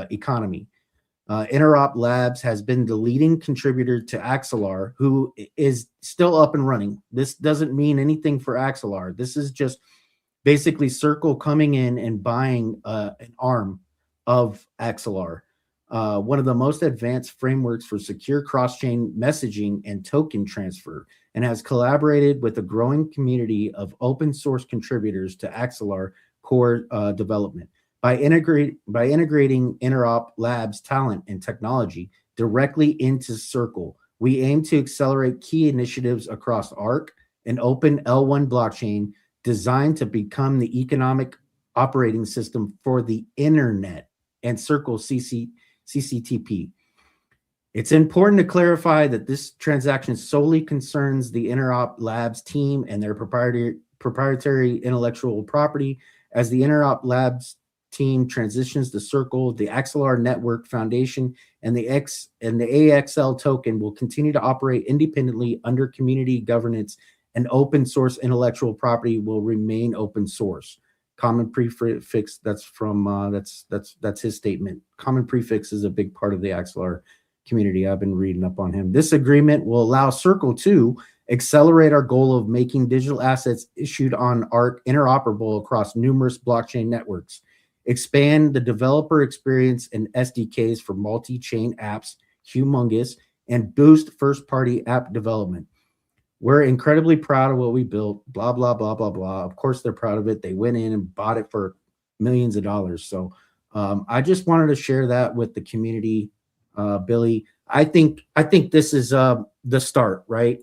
economy. Interop Labs has been the leading contributor to Axelar, who is still up and running. This doesn't mean anything for Axelar. This is just basically Circle coming in and buying an arm of Axelar. One of the most advanced frameworks for secure cross-chain messaging and token transfer, and has collaborated with a growing community of open source contributors to Axelar core development. By integrating Interop Labs talent and technology directly into Circle, we aim to accelerate key initiatives across ARC, an open L1 blockchain designed to become the economic operating system for the internet and Circle CCTP. It's important to clarify that this transaction solely concerns the Interop Labs team and their proprietary intellectual property. As the Interop Labs team transitions to Circle, the Axelar Network Foundation and the AXL token will continue to operate independently under community governance, and open source intellectual property will remain open source. Common prefix, that's from that's his statement. Common prefix is a big part of the Axelar community. I've been reading up on him. This agreement will allow Circle to accelerate our goal of making digital assets issued on ARC interoperable across numerous blockchain networks, expand the developer experience and SDKs for multi-chain apps, humongous, and boost first-party app development. We're incredibly proud of what we built, blah, blah, blah, blah, blah. Of course, they're proud of it. They went in and bought it for millions of dollars. So I just wanted to share that with the community, Billy. I think this is the start, right?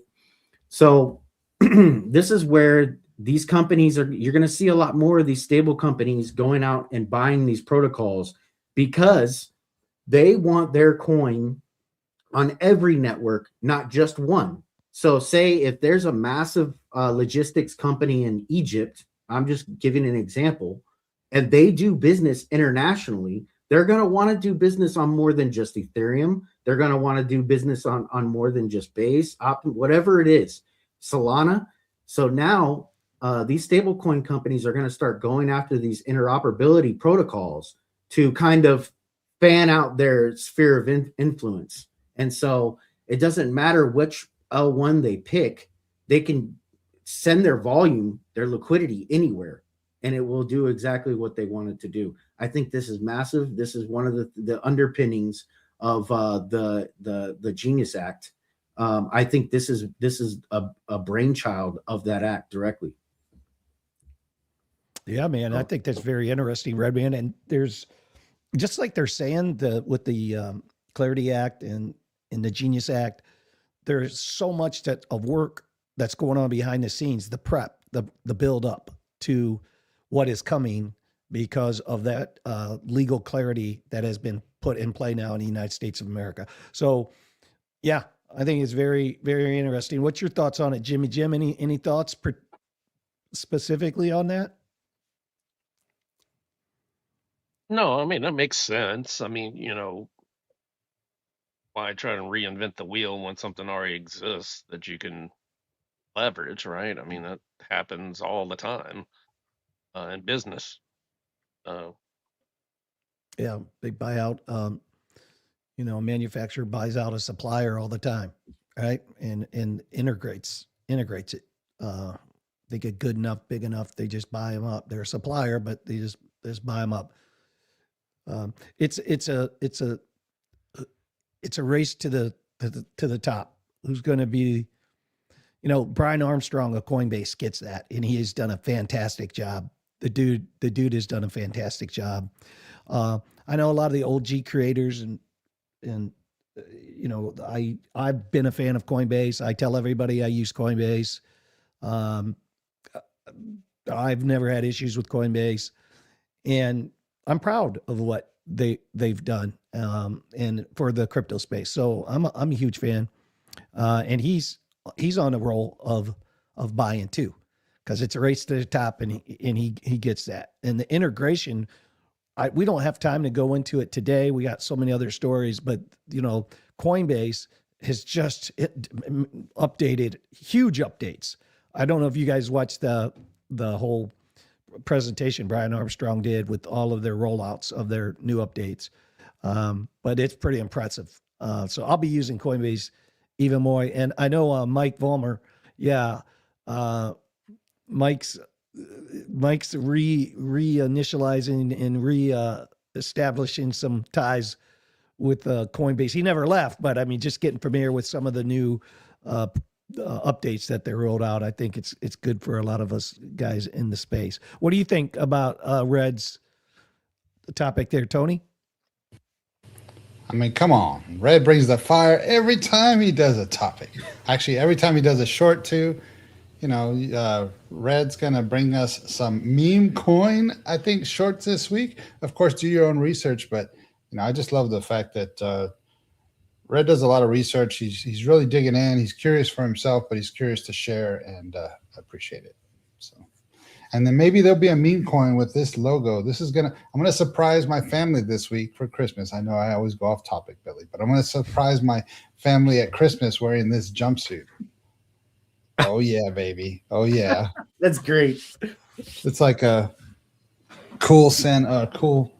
So this is where these companies you're going to see a lot more of these stable companies going out and buying these protocols because they want their coin on every network, not just one. So say if there's a massive logistics company in Egypt, I'm just giving an example, and they do business internationally, they're going to want to do business on more than just Ethereum. They're going to want to do business on more than just Base, whatever it is, Solana. So now these stablecoin companies are going to start going after these interoperability protocols to kind of fan out their sphere of influence. And so it doesn't matter which L1 they pick, they can send their volume, their liquidity anywhere, and it will do exactly what they want it to do. I think this is massive. This is one of the underpinnings of the Genius Act I think this is a brainchild of that act directly. Yeah, man, I think that's very interesting, Redman. And there's just like they're saying with the Clarity Act and the Genius Act, there's so much of work that's going on behind the scenes, the prep, the build up to what is coming because of that legal clarity that has been put in play now in the United States of America. So, yeah, I think it's very, very interesting. What's your thoughts on it, Jimmy Jim? Any thoughts specifically on that? No, I mean, that makes sense. I mean, why try to reinvent the wheel when something already exists that you can leverage, right? I mean, that happens all the time in business. Yeah, they buy out, a manufacturer buys out a supplier all the time, right? And integrates it. They get good enough, big enough, they just buy them up. They're a supplier, but they just buy them up. It's a race to the top. Who's going to be, Brian Armstrong of Coinbase gets that, and he has done a fantastic job. The dude has done a fantastic job. I know a lot of the old G creators and I've been a fan of Coinbase. I tell everybody I use Coinbase. I've never had issues with Coinbase, and I'm proud of what they've done and for the crypto space. So I'm a huge fan, and he's on a roll of buying too, because it's a race to the top, and he gets that. And the integration, we don't have time to go into it today. We got so many other stories, but Coinbase has just updated huge updates. I don't know if you guys watched the whole presentation Brian Armstrong did with all of their rollouts of their new updates. But it's pretty impressive. So I'll be using Coinbase even more. And I know Mike Vollmer, Mike's reinitializing and establishing some ties with Coinbase. He never left, but I mean, just getting familiar with some of the new updates that they rolled out. I think it's good for a lot of us guys in the space. What do you think about Red's topic there, Tony? I mean, come on. Red brings the fire every time he does a topic. Actually, every time he does a short too. Red's going to bring us some meme coin, I think, shorts this week. Of course, do your own research, but I just love the fact that Red does a lot of research. He's really digging in. He's curious for himself, but he's curious to share, and I appreciate it. So, and then maybe there'll be a meme coin with this logo. I'm gonna surprise my family this week for Christmas. I know I always go off topic, Billy, but I'm gonna surprise my family at Christmas wearing this jumpsuit. Oh yeah, baby. Oh yeah. That's great. It's like a cool cool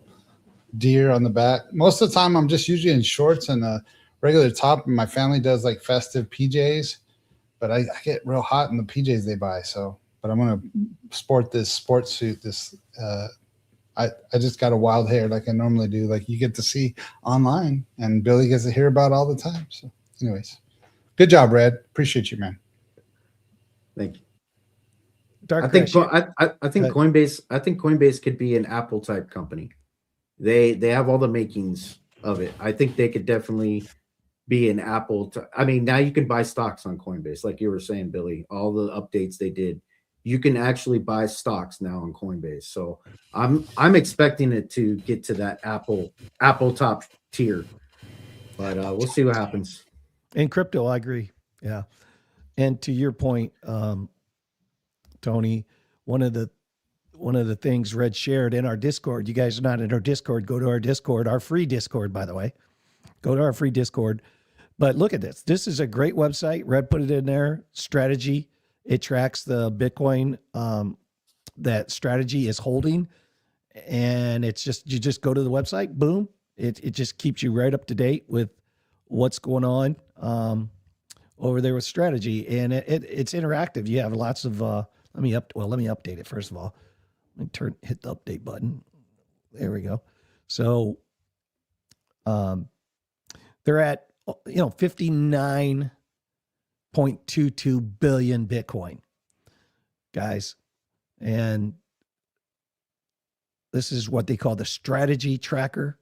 deer on the back. Most of the time I'm just usually in shorts and a regular top, and my family does like festive PJs, but I get real hot in the PJs they buy. But I'm gonna sport this sports suit. I just got a wild hair like I normally do, like you get to see online, and Billy gets to hear about all the time. So anyways, good job, Red. Appreciate you, man. Thank you. Dark I think Coinbase could be an Apple type company. They have all the makings of it. I think they could definitely be an Apple. I mean, now you can buy stocks on Coinbase, like you were saying, Billy. All the updates they did, you can actually buy stocks now on Coinbase. So I'm expecting it to get to that Apple top tier, but we'll see what happens. In crypto, I agree. Yeah. And to your point, Tony, one of the things Red shared in our Discord, you guys are not in our Discord, go to our Discord, our free Discord, by the way. Go to our free Discord. But look at this. This is a great website. Red put it in there. Strategy. It tracks the Bitcoin that Strategy is holding. And it's just, you just go to the website, boom. It just keeps you right up to date with what's going on over there with Strategy. And it's interactive. You have lots of, let me update it first of all. Let me hit the update button. There we go. So they're at 59 0.22 billion Bitcoin, guys. And this is what they call the strategy tracker.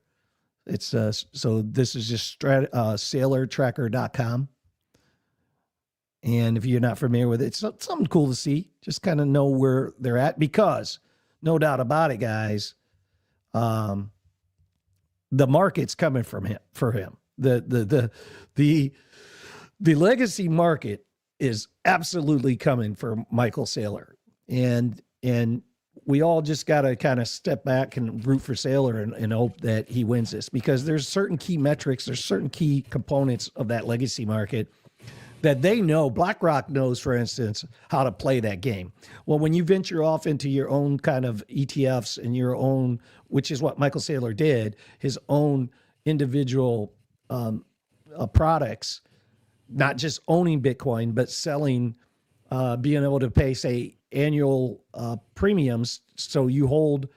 It's so this is just sailortracker.com. And if you're not familiar with it, it's something cool to see. Just kind of know where they're at, because no doubt about it, guys, the market's coming for him. The legacy market is absolutely coming for Michael Saylor. And we all just got to kind of step back and root for Saylor and hope that he wins this, because there's certain key metrics, there's certain key components of that legacy market that they know. BlackRock knows, for instance, how to play that game. Well, when you venture off into your own kind of ETFs and your own, which is what Michael Saylor did, his own individual products, not just owning Bitcoin, but selling, being able to pay, say, annual premiums. So you hold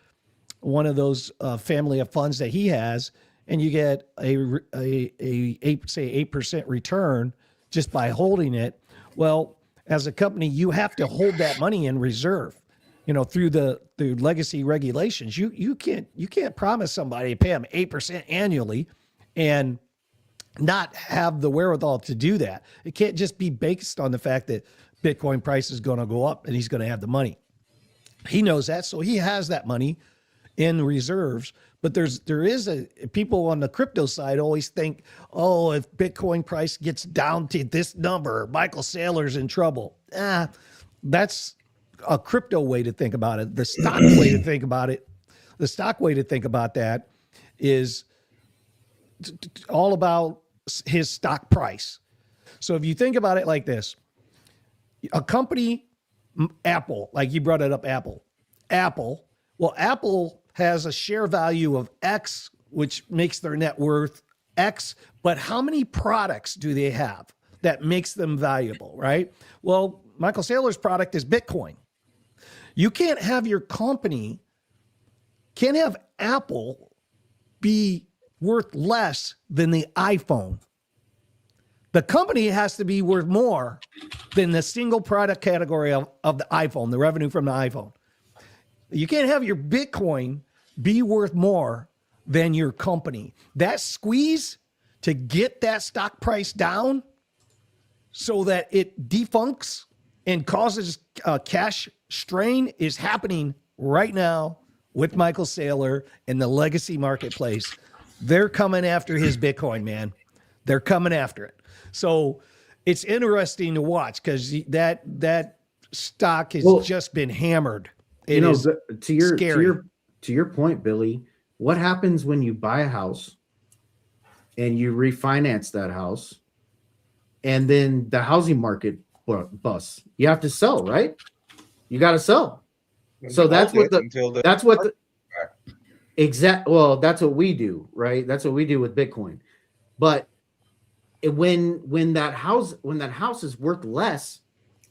one of those family of funds that he has, and you get a 8% return just by holding it. Well, as a company, you have to hold that money in reserve, through legacy regulations. You can't promise somebody to pay them 8% annually and not have the wherewithal to do that. It can't just be based on the fact that Bitcoin price is going to go up and he's going to have the money. He knows that, so he has that money in reserves. But there is people on the crypto side always think, oh, if Bitcoin price gets down to this number, Michael Saylor's in trouble. That's a crypto way to think about it. The stock way to think about it, the stock way to think about that is all about his stock price. So if you think about it like this, a company, Apple, like you brought it up, Apple, well, Apple has a share value of X, which makes their net worth X, but how many products do they have that makes them valuable, right? Well, Michael Saylor's product is Bitcoin. You can't have your company, can't have Apple be worth less than the iPhone. The company has to be worth more than the single product category of the iPhone, the revenue from the iPhone. You can't have your Bitcoin be worth more than your company. That squeeze to get that stock price down so that it defuncts and causes cash strain is happening right now with Michael Saylor and the legacy marketplace. They're coming after his Bitcoin, man. They're coming after it. So it's interesting to watch, because that stock has just been hammered. It is scary. To your point, Billy, what happens when you buy a house and you refinance that house and then the housing market busts? You have to sell, right? You got to sell. So that's what we do, right? That's what we do with Bitcoin. But when that house is worth less,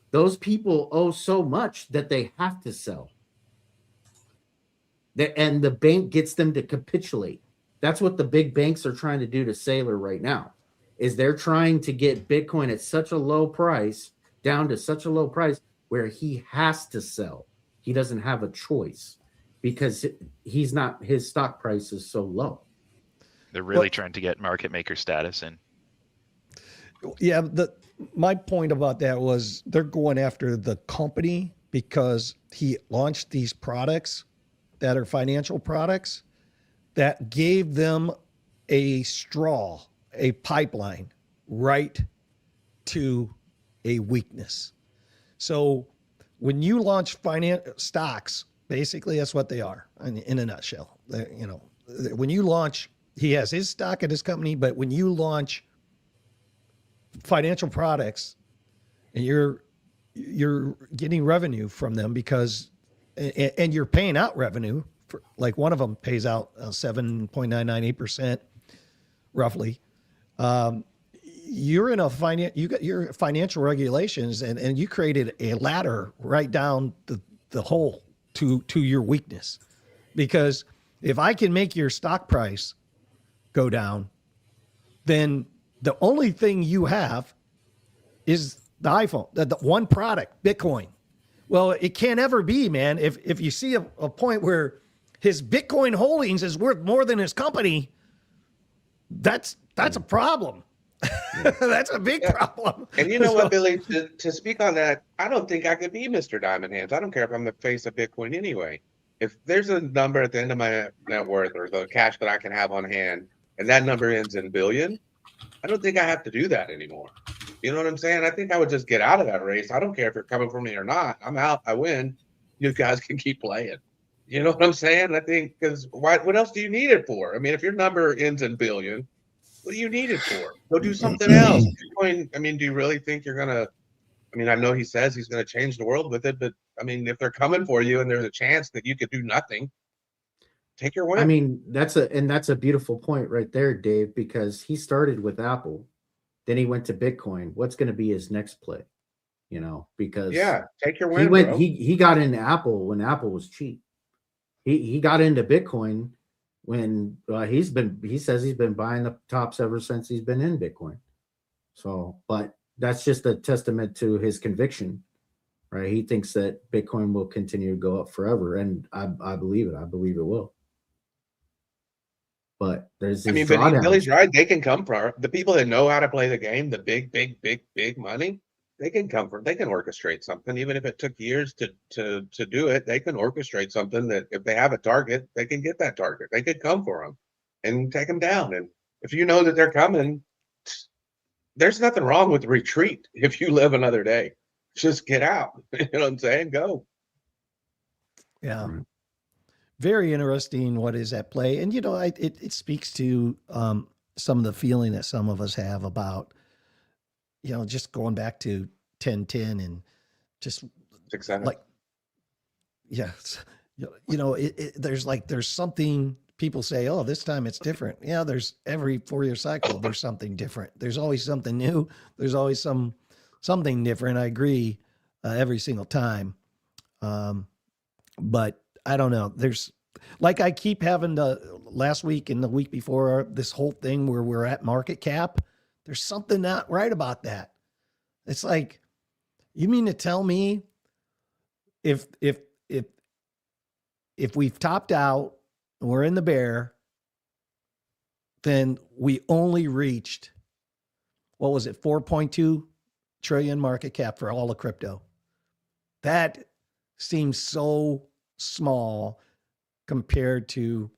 those people owe so much that they have to sell. And the bank gets them to capitulate. That's what the big banks are trying to do to Saylor right now, is they're trying to get Bitcoin at such a low price, down to such a low price where he has to sell. He doesn't have a choice because his stock price is so low. They're really trying to get market maker status in. Yeah, my point about that was they're going after the company because he launched these products that are financial products that gave them a straw, a pipeline right to a weakness. So when you launch stocks, basically that's what they are in a nutshell. When you launch, he has his stock at his company, but when you launch financial products and you're getting revenue from them and you're paying out revenue for, like one of them pays out 7.998% roughly. You're in you got your financial regulations and you created a ladder right down the hole to your weakness. Because if I can make your stock price go down, then the only thing you have is the iPhone, the one product, Bitcoin. Well, it can't ever be, man. If you see a point where his Bitcoin holdings is worth more than his company, that's a problem. That's a big problem. And you know what, Billy, to speak on that, I don't think I could be Mr. Diamond Hands. I don't care if I'm the face of Bitcoin anyway. If there's a number at the end of my net worth or the cash that I can have on hand, and that number ends in billion, I don't think I have to do that anymore. You know what I'm saying? I think I would just get out of that race. I don't care if you're coming for me or not. I'm out. I win. You guys can keep playing. You know what I'm saying? I think because what else do you need it for? I mean, if your number ends in billion, what do you need it for? Go do something else. Bitcoin, I mean, do you really think you're going to, I mean, I know he says he's going to change the world with it, but I mean, if they're coming for you and there's a chance that you could do nothing, take your win. I mean, that's a beautiful point right there, Dave, because he started with Apple, then he went to Bitcoin. What's going to be his next play? You know, because take your win. He got into Apple when Apple was cheap. He got into Bitcoin when he says he's been buying the tops ever since he's been in Bitcoin. So, but that's just a testament to his conviction, right? He thinks that Bitcoin will continue to go up forever, and I believe it. I believe it will. But there's, I mean, but Billy's right. They can come from the people that know how to play the game, the big money. They can come from. They can orchestrate something, even if it took years to do it. They can orchestrate something that if they have a target, they can get that target. They could come for them and take them down. And if you know that they're coming, there's nothing wrong with retreat. If you live another day, just get out. You know what I'm saying? Go. Yeah. Very interesting what is at play. And, you know, it speaks to some of the feeling that some of us have about, you know, just going back to 1010 and just 6-7. like, yes, you know, there's something people say, oh, this time it's different. Yeah, there's every 4-year cycle, there's something different. There's always something new. There's always something different. I agree every single time. But I don't know. There's like I keep having last week and the week before this whole thing where we're at market cap. There's something not right about that. It's like, you mean to tell me if we've topped out and we're in the bear, then we only reached, what was it, 4.2 trillion market cap for all of crypto. That seems so small compared to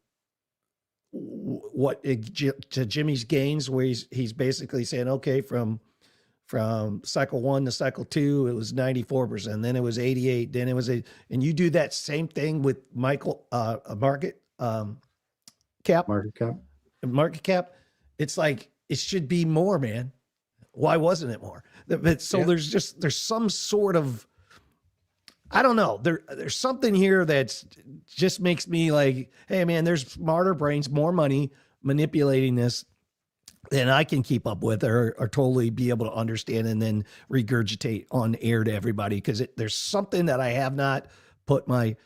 what to Jimmy's gains, where he's basically saying, okay, from cycle 1 to cycle 2, it was 94%, then it was 88, then it was and you do that same thing with Michael market cap. It's like, it should be more, man. Why wasn't it more? So there's some sort of, I don't know. There's something here that just makes me like, hey, man, there's smarter brains, more money manipulating this than I can keep up with or totally be able to understand and then regurgitate on air to everybody. Because there's something that I have not put my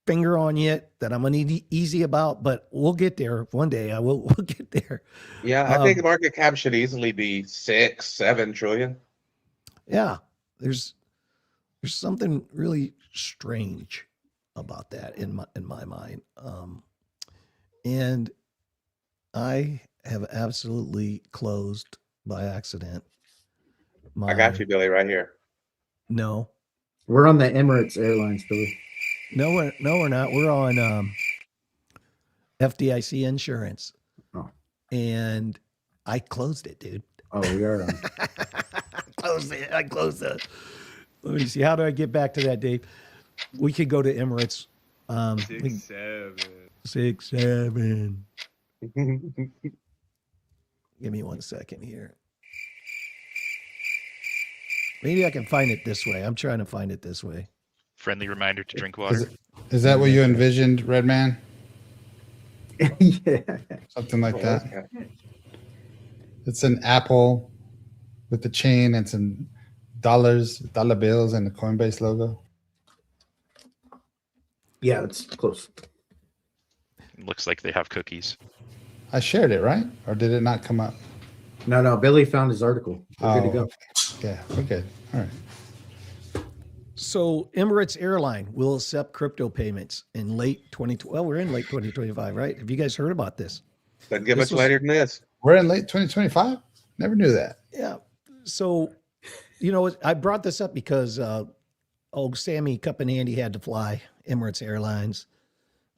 finger on yet that I'm uneasy about, but we'll get there one day. We'll get there. Yeah, I think the market cap should easily be 6-7 trillion. Yeah, there's something really strange about that in my mind. And I have absolutely closed by accident. I got you, Billy, right here. No. We're on the Emirates Airlines, Billy. No, we're not. We're on FDIC insurance. Oh. And I closed it, dude. Oh, we are on. I closed it. Let me see. How do I get back to that, Dave? We could go to Emirates. 6-7. Give me 1 second here. Maybe I can find it this way. I'm trying to find it this way. Friendly reminder to drink water. Is that what you envisioned, Redman? Yeah. Something like that. It's an apple with the chain and some dollar bills and the Coinbase logo. Yeah, it's close. Looks like they have cookies. I shared it, right? Or did it not come up? No, Billy found his article. We're good to go. Yeah, we're good. All right. So Emirates Airline will accept crypto payments in late 2020. Well, we're in late 2025, right? Have you guys heard about this? Doesn't get much later than this. We're in late 2025? Never knew that. Yeah. So, I brought this up because Sammy Cup and Andy had to fly Emirates Airlines.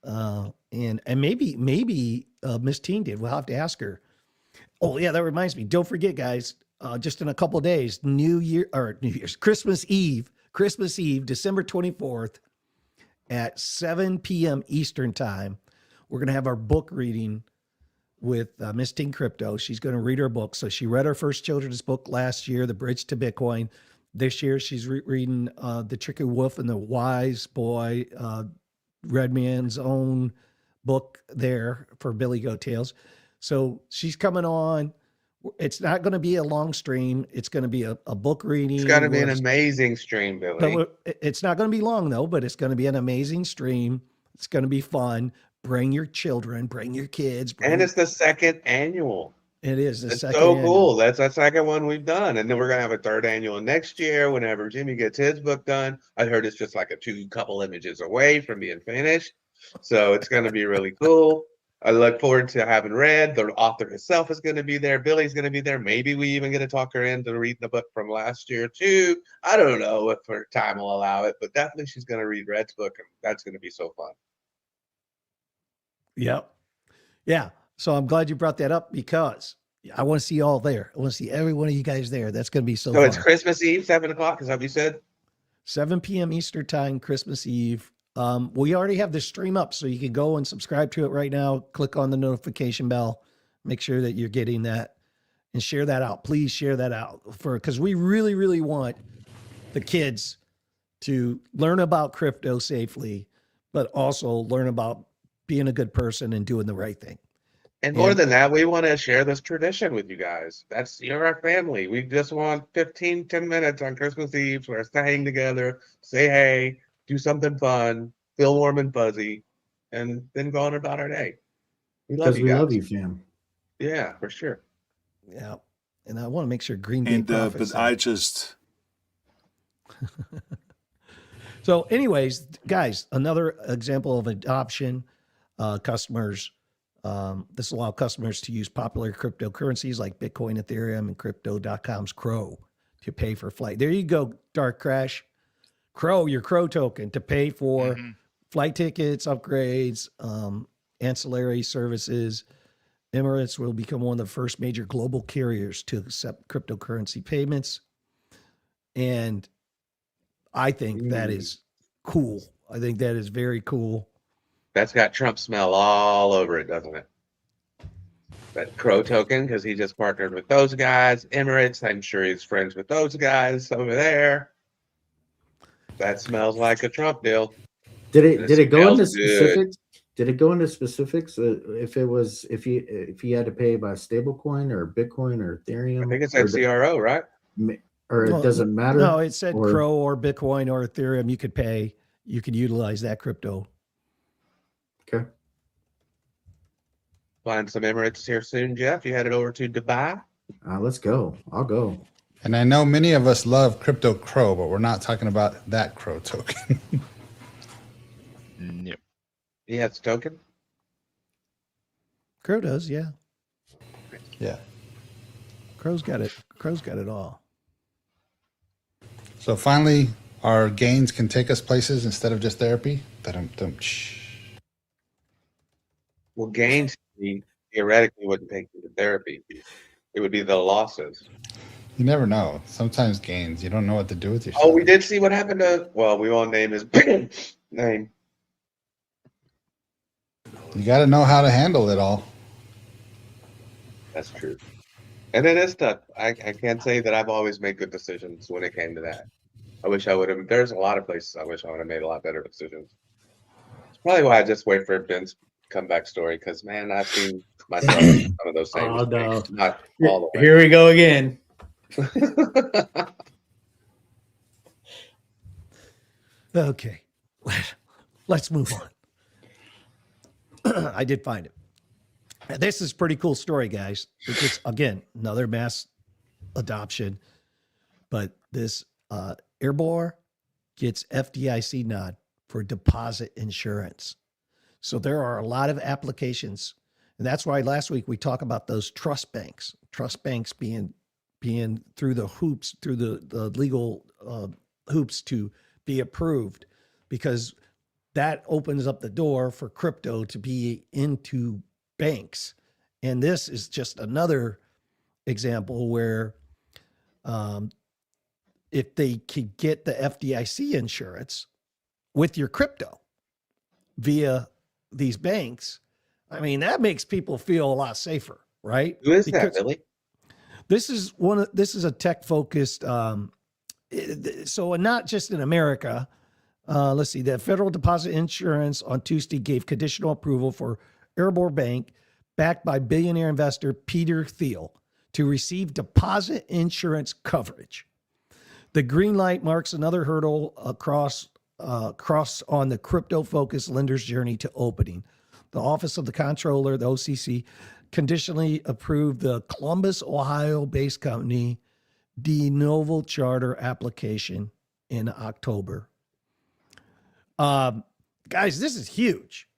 And maybe Miss Teen did. We'll have to ask her. Oh, yeah, that reminds me. Don't forget, guys, just in a couple of days, New Year's, Christmas Eve, December 24th at 7 p.m. Eastern time. We're going to have our book reading with Miss Teen Crypto. She's going to read her book. So she read her first children's book last year, The Bridge to Bitcoin. This year, she's reading The Tricky Wolf and the Wise Boy, Red Man's own book there for Billy Goat Tales. So she's coming on. It's not going to be a long stream. It's going to be a book reading. It's going to be an amazing stream, Billy. But it's not going to be long, though, but it's going to be an amazing stream. It's going to be fun. Bring your children, bring your kids. And it's the second annual. It is the second so annual. Cool. That's the second one we've done. And then we're going to have a third annual next year whenever Jimmy gets his book done. I heard it's just like a couple images away from being finished. So it's going to be really cool. I look forward to having read. The author herself is going to be there. Billy's going to be there. Maybe we even get to talk her into reading the book from last year too. I don't know if her time will allow it, but definitely she's going to read Red's book, and that's going to be so fun. Yep. Yeah. So I'm glad you brought that up because I want to see you all there. I want to see every one of you guys there. That's going to be so fun. It's Christmas Eve, 7 o'clock. Is that what you said? 7 p.m. Eastern time, Christmas Eve. We already have the stream up, so you can go and subscribe to it right now. Click on the notification bell. Make sure that you're getting that and share that out. Please share that out because we really, really want the kids to learn about crypto safely, but also learn about being a good person and doing the right thing. And more than that, we want to share this tradition with you guys. You're our family. We just want 10 minutes on Christmas Eve for us to hang together, say hey, do something fun, feel warm and fuzzy, and then go on about our day. We love you guys. We love you, fam. Yeah, for sure. Yeah. And I want to make sure Green Bay but I just... So anyways, guys, another example of adoption. Customers, this allows customers to use popular cryptocurrencies like Bitcoin, Ethereum, and Crypto.com's Crow to pay for flight. There you go, Dark Crash. Crow, your Crow token to pay for flight tickets, upgrades, ancillary services. Emirates will become one of the first major global carriers to accept cryptocurrency payments. And I think that is cool. I think that is very cool. That's got Trump smell all over it, doesn't it? That Crow token, because he just partnered with those guys. Emirates, I'm sure he's friends with those guys over there. That smells like a Trump deal. Did it go into specifics? Did it go into specifics? If you had to pay by stablecoin or Bitcoin or Ethereum? I think it said CRO, right? Or it doesn't matter? No, it said Crow or Bitcoin or Ethereum. You could pay. You could utilize that crypto. Okay. Flying some Emirates here soon, Jeff. You headed over to Dubai? Let's go. I'll go. And I know many of us love Crypto Crow, but we're not talking about that Crow token. Nope. Yeah, it's token. Crow does, yeah. Yeah. Crow's got it. Crow's got it all. So finally, our gains can take us places instead of just therapy. Well, gains theoretically wouldn't take you to therapy. It would be the losses. You never know. Sometimes gains, you don't know what to do with yourself. Oh, we did see what happened to, well, we won't name his name. You got to know how to handle it all. That's true. And it is tough. I can't say that I've always made good decisions when it came to that. I wish I would have. There's a lot of places I wish I would have made a lot better decisions. It's probably why I just wait for Ben's comeback story, because, man, I've seen myself in some of those same mistakes. No. Not all the way. Here we go again. Okay. Let's move on. I did find it. This is a pretty cool story, guys. It's just, again, another mass adoption. But this Airbor gets FDIC nod for deposit insurance. So there are a lot of applications. And that's why last week we talked about those trust banks being through the hoops, through the legal hoops to be approved, because that opens up the door for crypto to be into banks. And this is just another example where if they could get the FDIC insurance with your crypto via these banks, I mean, that makes people feel a lot safer, right? Who is that, Billy? This is a tech focused, so not just in America. Let's see, the Federal Deposit Insurance on Tuesday gave conditional approval for Airbor Bank, backed by billionaire investor Peter Thiel, to receive deposit insurance coverage. The green light marks another hurdle across on the crypto-focused lender's journey to opening. The Office of the Comptroller, the OCC, conditionally approved the Columbus, Ohio-based company de novo charter application in October. Guys, this is huge.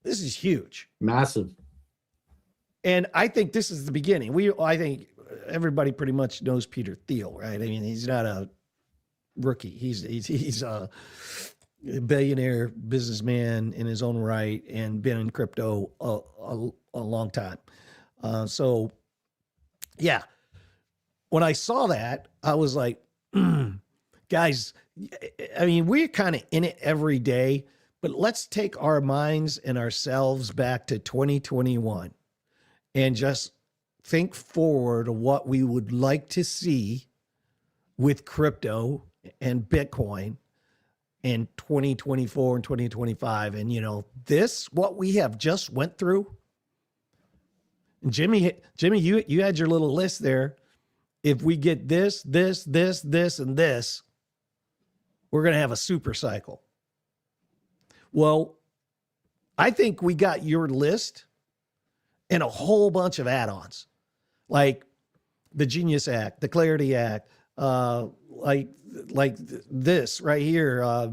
This is huge. Massive. And I think this is the beginning. I think everybody pretty much knows Peter Thiel, right? I mean, he's not a rookie. He's a billionaire businessman in his own right and been in crypto a long time. So, yeah, when I saw that, I was like, guys, I mean, we're kind of in it every day, but let's take our minds and ourselves back to 2021 and just think forward to what we would like to see with crypto and Bitcoin in 2024 and 2025. And, what we have just went through. And Jimmy, you had your little list there. If we get this, and this, we're going to have a super cycle. Well, I think we got your list and a whole bunch of add-ons, like the Genius Act, the Clarity Act, like this right here,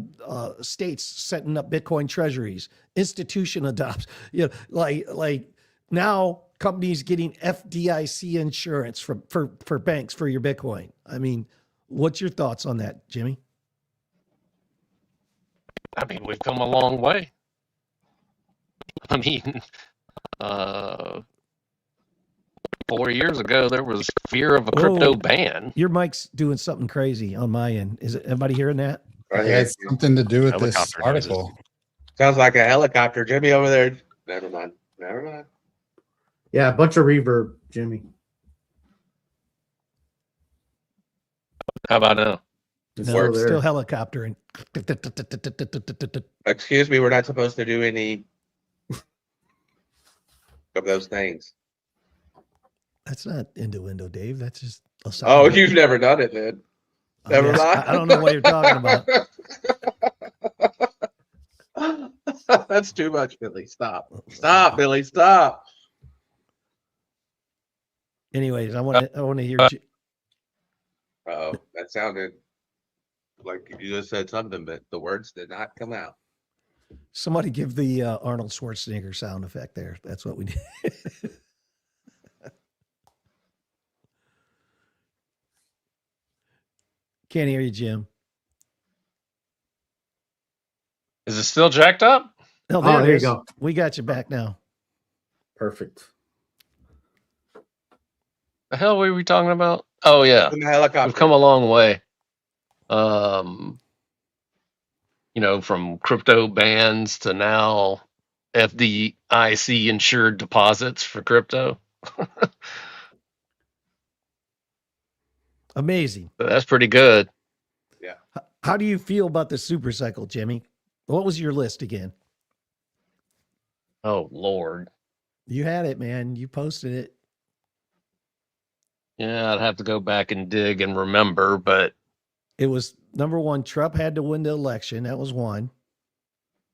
states setting up Bitcoin treasuries, institution adopts, like now companies getting FDIC insurance for banks for your Bitcoin. I mean, what's your thoughts on that, Jimmy? I mean, we've come a long way. I mean, 4 years ago, there was fear of a crypto ban. Your mic's doing something crazy on my end. Is it everybody hearing that? It has something to do with this article. Sounds like a helicopter. Jimmy over there. Never mind. Yeah, a bunch of reverb, Jimmy. How about now? No, it's still helicoptering. Excuse me, we're not supposed to do any of those things. That's not innuendo, Dave. That's just a sound. Oh, you've never done it, then. Never mind. I don't know what you're talking about. That's too much, Billy. Stop, Billy. Stop. Anyways, I want to hear. Oh, that sounded like you just said something, but the words did not come out. Somebody give the Arnold Schwarzenegger sound effect there. That's what we need. Can't hear you, Jim. Is it still jacked up? Oh, there you go. We got you back now. Perfect. The hell were we talking about? Oh, yeah. In the helicopter. We've come a long way. From crypto bans to now FDIC insured deposits for crypto. Amazing. That's pretty good. Yeah. How do you feel about the super cycle, Jimmy? What was your list again? Oh, Lord. You had it, man. You posted it. Yeah, I'd have to go back and dig and remember, but it was number one, Trump had to win the election. That was one.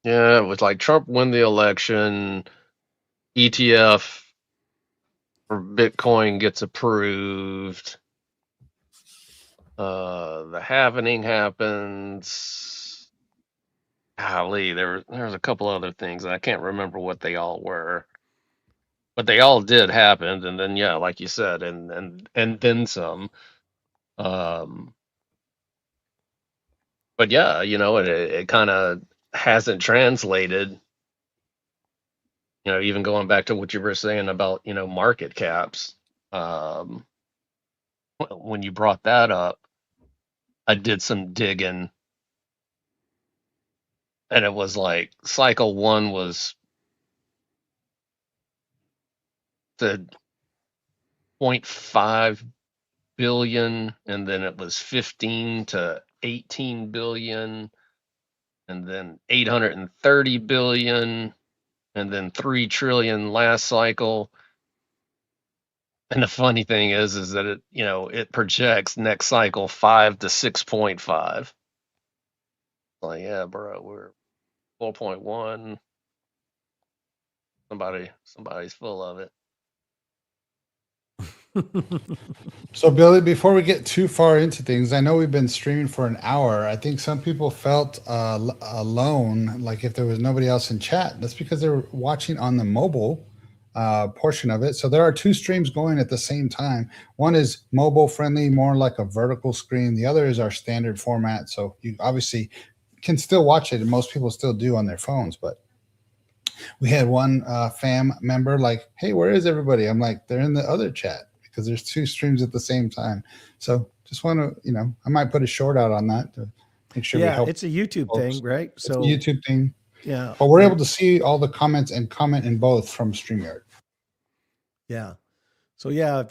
Yeah, it was like Trump win the election, ETF for Bitcoin gets approved. The halvening happens. Golly, there was a couple other things. I can't remember what they all were, but they all did happen. And then, yeah, like you said, and then some. But yeah, it kind of hasn't translated. Even going back to what you were saying about market caps. When you brought that up, I did some digging. And it was like cycle 1 was the 0.5 billion, and then it was 15 to 18 billion, and then 830 billion, and then 3 trillion last cycle. And the funny thing is that it projects next cycle 5 to 6.5. Like, yeah, bro, we're 4.1. Somebody's full of it. So, Billy, before we get too far into things, I know we've been streaming for an hour. I think some people felt alone, like if there was nobody else in chat. That's because they're watching on the mobile portion of it. So there are 2 streams going at the same time. One is mobile friendly, more like a vertical screen. The other is our standard format. So you obviously can still watch it, and most people still do on their phones. But we had one fam member like, hey, where is everybody? I'm like, they're in the other chat, because there's 2 streams at the same time. So just want to, I might put a short out on that to make sure we help. It's a YouTube folks. thing, right? It's a YouTube thing. Yeah. But we're able to see all the comments and comment in both from StreamYard. Yeah. So yeah,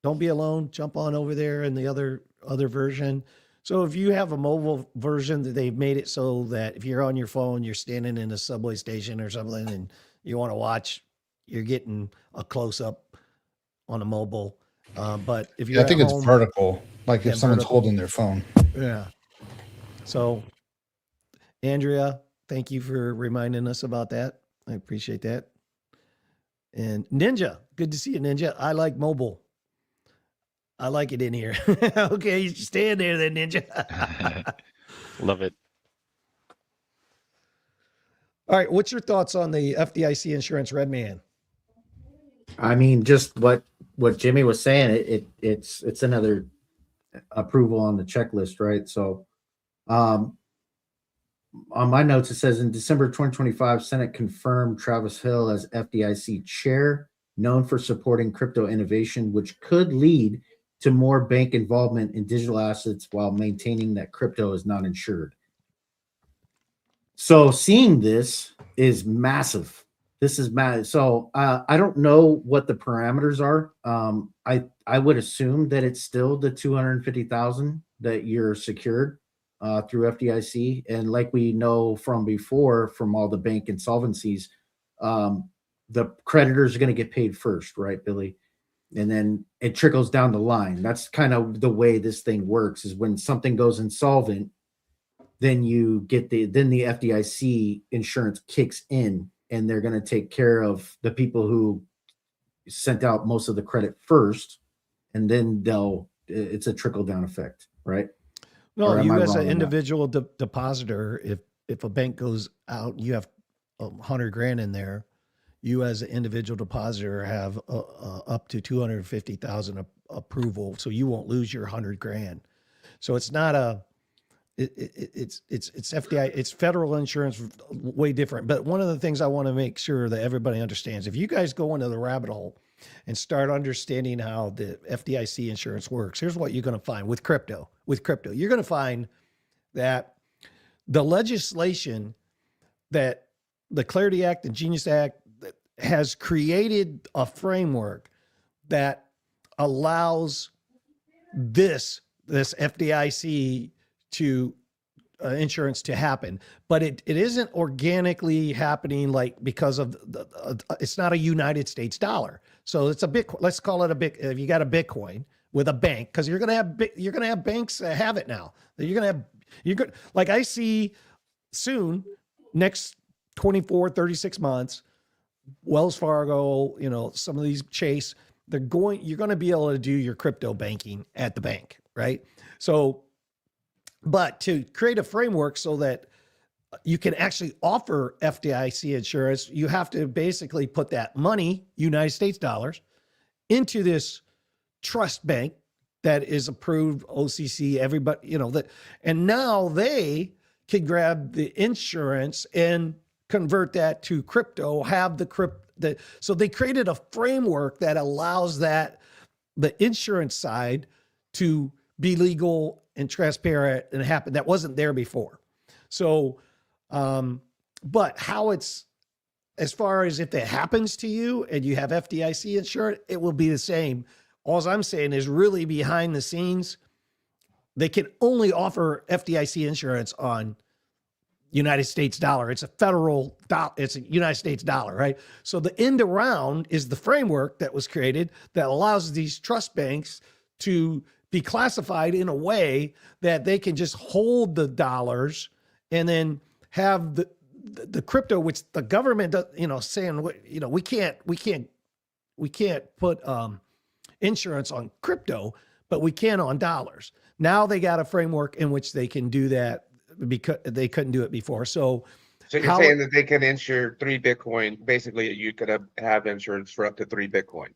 don't be alone, jump on over there in the other version. So if you have a mobile version, that they've made it so that if you're on your phone, you're standing in a subway station or something, and you want to watch, you're getting a close up on a mobile. But if you're I think it's vertical, like if someone's holding their phone. Yeah. So Andrea, thank you for reminding us about that. I appreciate that. And Ninja, good to see you, Ninja. I like mobile. I like it in here. Okay, you stand there then, Ninja. Love it. All right, what's your thoughts on the FDIC insurance red man? I mean, just what Jimmy was saying, it's another approval on the checklist, right? So on my notes, it says in December 2025, Senate confirmed Travis Hill as FDIC chair, known for supporting crypto innovation, which could lead to more bank involvement in digital assets while maintaining that crypto is not insured. So seeing this is massive. This is massive. So I don't know what the parameters are. I would assume that it's still the 250,000 that you're secured through FDIC. And like we know from before, from all the bank insolvencies, the creditors are going to get paid first, right, Billy? And then it trickles down the line. That's kind of the way this thing works, is when something goes insolvent, then you get the FDIC insurance kicks in, and they're going to take care of the people who sent out most of the credit first, and then it's a trickle down effect, right? No, you as an individual depositor, if a bank goes out, you have $100,000 in there, you as an individual depositor have up to 250,000 approval, so you won't lose your $100,000. So it's not it's FDI, it's federal insurance, way different. But one of the things I want to make sure that everybody understands, if you guys go into the rabbit hole and start understanding how the FDIC insurance works, here's what you're going to find with crypto. You're going to find that the legislation that the Clarity Act and Genius Act has created a framework that allows this FDIC to insurance to happen, but it isn't organically happening, like because of it's not a United States dollar. So it's let's call it if you got a Bitcoin with a bank, because you're gonna have banks that have it now. Like I see soon, next 24, 36 months, Wells Fargo, some of these Chase, you're going to be able to do your crypto banking at the bank. right? So, but to create a framework so that you can actually offer FDIC insurance, you have to basically put that money, United States dollars, into this trust bank that is approved, OCC, everybody, you know, that, and now they can grab the insurance and convert that to crypto, have so they created a framework that allows that the insurance side to be legal and transparent and happen. That wasn't there before. So, but how it's, as far as if it happens to you and you have FDIC insurance, it will be the same. All I'm saying is really behind the scenes, they can only offer FDIC insurance on United States dollar. It's a federal dollar. It's a United States dollar, right? So the end around is the framework that was created that allows these trust banks to be classified in a way that they can just hold the dollars and then have the crypto, which the government does, you know, saying, you know, we can't put insurance on crypto, but we can on dollars. Now they got a framework in which they can do that because they couldn't do it before. So you're saying that they can insure 3 Bitcoin. Basically, you could have insurance for up to 3 Bitcoin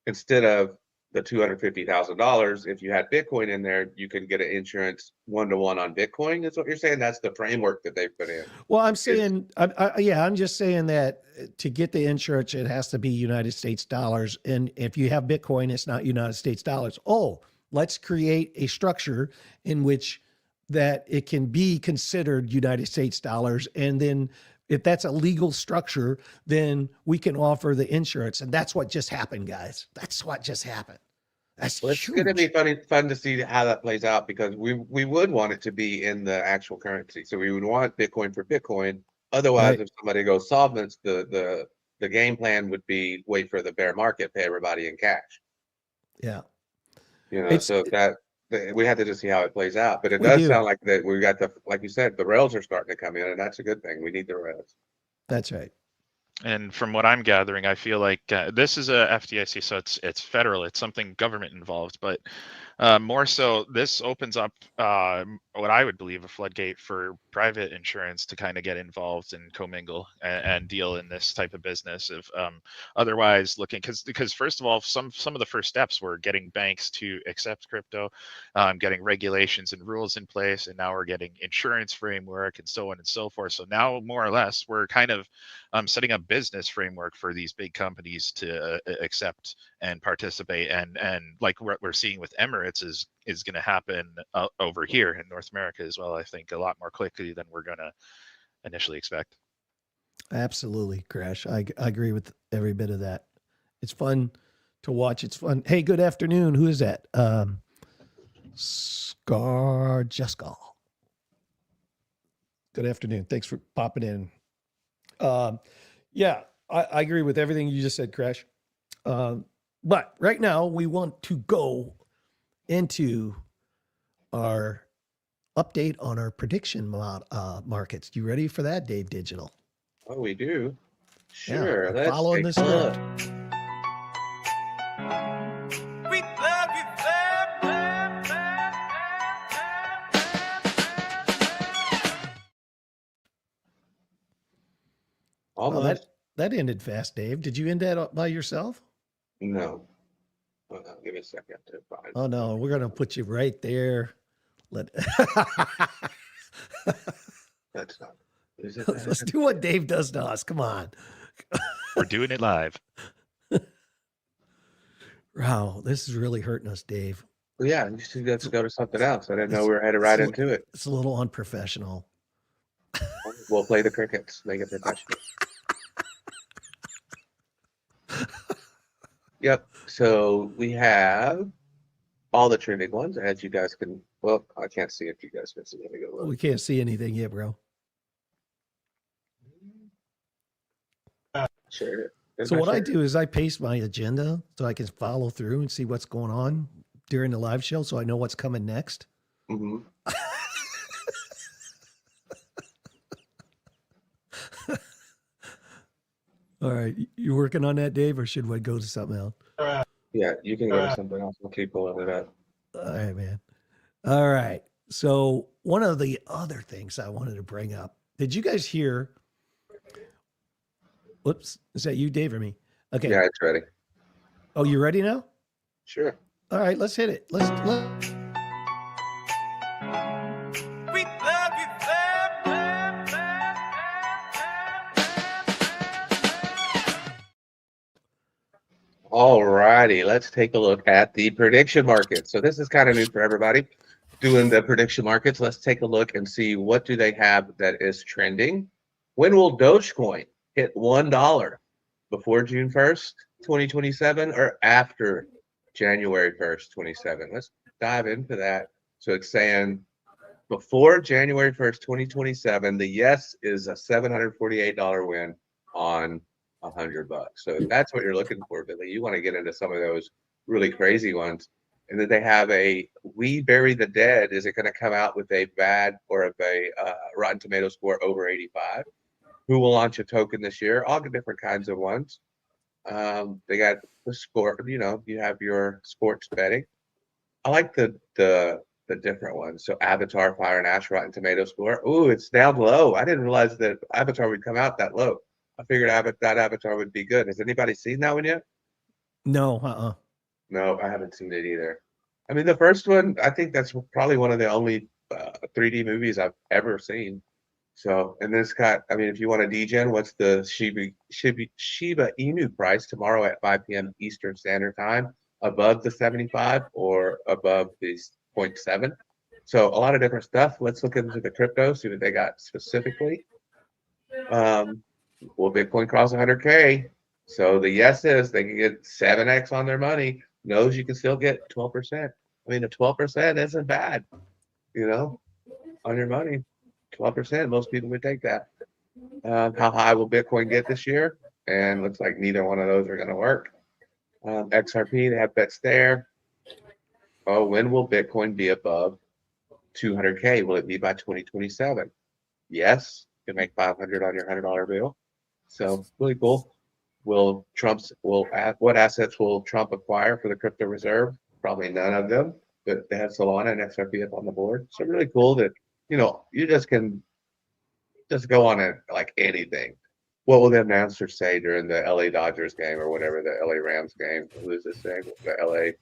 instead of the $250,000. If you had Bitcoin in there, you can get an insurance 1-to-1 on Bitcoin. Is what you're saying? That's the framework that they put in. Well, I'm saying, I'm just saying that to get the insurance, it has to be United States dollars. And if you have Bitcoin, it's not United States dollars. Oh, let's create a structure in which that it can be considered United States dollars. And then if that's a legal structure, then we can offer the insurance. And that's what just happened, guys. That's what just happened. That's well, it's going to be fun to see how that plays out, because we would want it to be in the actual currency. So we would want Bitcoin for Bitcoin. Otherwise, right, if somebody goes solvent, the game plan would be wait for the bear market, pay everybody in cash. Yeah. You know, so that we have to just see how it plays out. But it does sound like that we got like you said, the rails are starting to come in, and that's a good thing. We need the rails. That's right. And from what I'm gathering, I feel like this is a FDIC, so it's federal. It's something government involved, but more so, this opens up what I would believe a floodgate for private insurance to kind of get involved and commingle and deal in this type of business. Of otherwise looking, because first of all, some of the first steps were getting banks to accept crypto, getting regulations and rules in place, and now we're getting insurance framework and so on and so forth. So now more or less we're kind of setting up business framework for these big companies to accept and participate, and like what we're seeing with Emirates is going to happen over here in North America as well. I think a lot more quickly than we're going to initially expect. Absolutely, Crash. I agree with every bit of that. It's fun to watch. It's fun. Hey, good afternoon. Who is that? Scar Jeskal. Good afternoon. Thanks for popping in. Yeah, I agree with everything you just said, Crash. But right now we want to go into our update on our prediction markets. You ready for that, Dave Digital? Oh, we do. Sure. Yeah, following the script. We love you, Almost. Oh, that ended fast, Dave. Did you end that by yourself? No. Give me a second to find. Oh no, we're gonna put you right there. That's not. Is it Let's do what Dave does to us. Come on. We're doing it live. Wow, this is really hurting us, Dave. Well, yeah, you should just go to something else. I didn't know we were headed right into it. It's a little unprofessional. We'll play the crickets. Make it professional. Yep. So we have all the trending ones, as you guys can. Well, I can't see if you guys can see. Let me go look. We can't see anything yet, bro. Sure. So what I do is I paste my agenda so I can follow through and see what's going on during the live show, so I know what's coming next. Mm-hmm. All right, you working on that, Dave, or should we go to something else? Yeah, you can go to something else. We'll keep pulling it up. All right, man. All right. So one of the other things I wanted to bring up, did you guys hear? Whoops. Is that you, Dave, or me? Okay. Yeah, it's ready. Oh, you ready now? Sure. All right, let's hit it. Let's We love you, All righty, let's take a look at the prediction market. So this is kind of new for everybody doing the prediction markets. Let's take a look and see what do they have that is trending. When will Dogecoin hit $1 before June 1st, 2027 or after January 1st, 27? Let's dive into that. So it's saying before January 1st, 2027, the yes is a $748 win on $100. So that's what you're looking for, Billy. You want to get into some of those really crazy ones. And then they have a We Bury the Dead. Is it going to come out with a bad or a Rotten Tomato score over 85? Who will launch a token this year? All the different kinds of ones. They got the score. You know, you have your sports betting. I like the different ones. So Avatar, Fire and Ash, Rotten Tomato score. Ooh, it's down low. I didn't realize that Avatar would come out that low. I figured that Avatar would be good. Has anybody seen that one yet? No. No, I haven't seen it either. I mean, the first one, I think that's probably one of the only 3D movies I've ever seen. So, and this got, I mean, if you want a degen, what's the Shiba Inu price tomorrow at 5 p.m. Eastern Standard Time? Above the 75 or above the 0.7? So a lot of different stuff. Let's look into the crypto, see what they got specifically. Will Bitcoin cross 100K? So the yes is they can get 7x on their money. No's you can still get 12%. I mean, the 12% isn't bad, you know, on your money. 12%, most people would take that. How high will Bitcoin get this year? And looks like neither one of those are going to work. XRP, they have bets there. Oh, when will Bitcoin be above 200K? Will it be by 2027? Yes, you can make 500 on your $100 bill. So really cool. What assets will Trump acquire for the crypto reserve? Probably none of them, but they have Solana and XRP up on the board. So really cool that, you know, you just can just go on it like anything. What will the announcer say during the LA Dodgers game or whatever, the LA Rams game? Who is this saying? What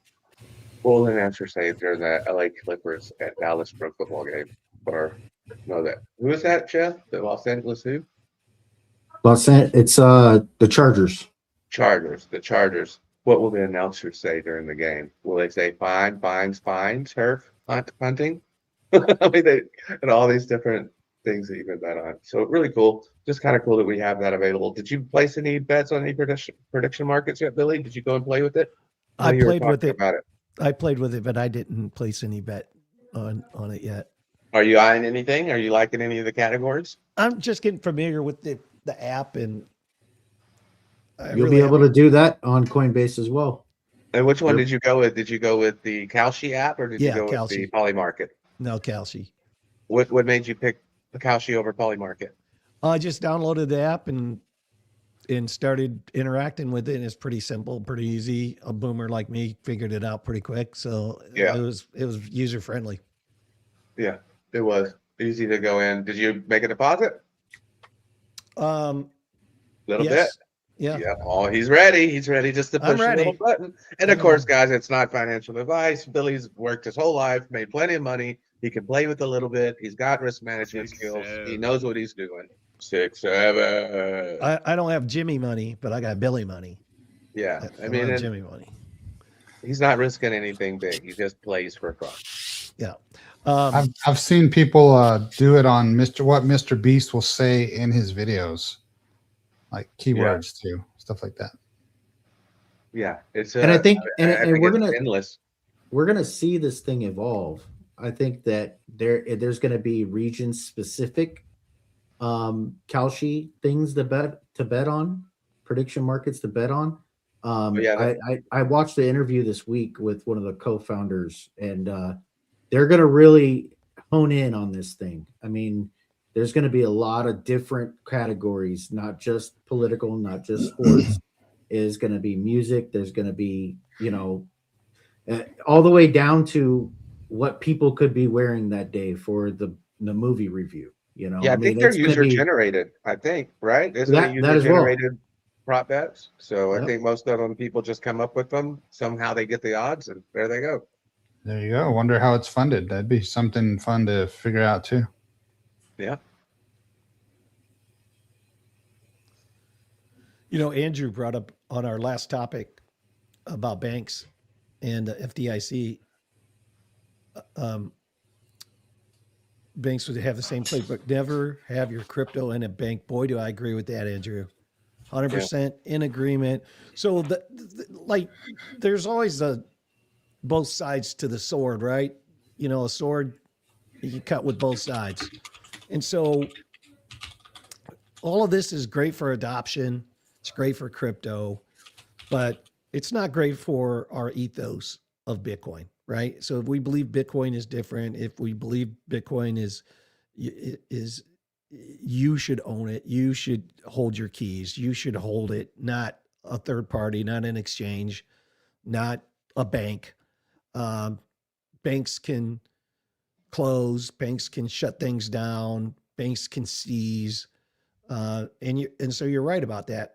will the announcer say during the LA Clippers at Dallas pro football game? Or no, who is that, Jeff? The Los Angeles who? It's the Chargers. The Chargers. What will the announcer say during the game? Will they say fine, fines, turf, hunting? I mean, and all these different things that you can bet on. So really cool. Just kind of cool that we have that available. Did you place any bets on any prediction markets yet, Billy? Did you go and play with it? I played with it. I played with it, but I didn't place any bet on it yet. Are you eyeing anything? Are you liking any of the categories? I'm just getting familiar with the app, and you'll be able to do that on Coinbase as well. And which one did you go with? Did you go with the Kalshi app or did you go with the Polymarket? No, Kalshi. What made you pick the Kalshi over Polymarket? I just downloaded the app and started interacting with it. And it's pretty simple, pretty easy. A boomer like me figured it out pretty quick. So yeah, it was user friendly. Yeah, it was easy to go in. Did you make a deposit? Little bit. Yeah. Oh, he's ready. He's ready just to push a little button. And of course, guys, it's not financial advice. Billy's worked his whole life, made plenty of money. He can play with a little bit. He's got risk management skills. He knows what he's doing. 6, 7. I don't have Jimmy money, but I got Billy money. Yeah. I mean, Jimmy money. He's not risking anything big. He just plays for fun. Yeah. I've seen people do it on what Mr. Beast will say in his videos, like keywords too, stuff like that. Yeah, it's and I think endless. We're gonna see this thing evolve. I think that there's gonna be region specific Kalshi things to bet on, prediction markets to bet on. I watched the interview this week with one of the co-founders, and they're going to really hone in on this thing. I mean, there's going to be a lot of different categories, not just political, not just sports. Is going to be music. There's going to be, all the way down to what people could be wearing that day for the movie review. You know, Yeah, I I think mean, they're it's going to user be generated. I think, right? Isn't it that user as well. generated prop bets? So I Yep. think most of them people just come up with them. Somehow they get the odds, and there they go. There you go. Wonder how it's funded. That'd be something fun to figure out too. Yeah. You know, Andrew brought up on our last topic about banks and FDIC. Banks would have the same play, but never have your crypto in a bank. Boy, do I agree with that, Andrew. 100% in agreement. So, like, there's always both sides to the sword, right? You know, a sword you can cut with both sides. And so, all of this is great for adoption. It's great for crypto, but it's not great for our ethos of Bitcoin, right? So if we believe Bitcoin is different, if we believe Bitcoin is you should own it, you should hold your keys, you should hold it, not a third party, not an exchange, not a bank. Banks can close, banks can shut things down, banks can seize, and so you're right about that.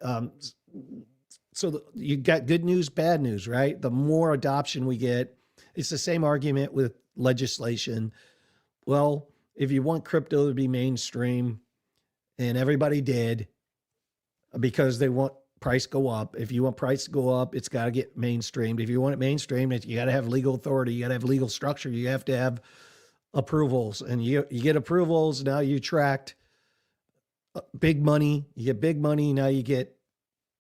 So you got good news, bad news, right? The more adoption we get, it's the same argument with legislation. Well, if you want crypto to be mainstream, and everybody did because they want price go up. If you want price to go up, it's got to get mainstreamed. If you want it mainstreamed, you got to have legal authority. You got to have legal structure. You have to have approvals, and you get approvals. Now you tracked big money. You get big money. Now you get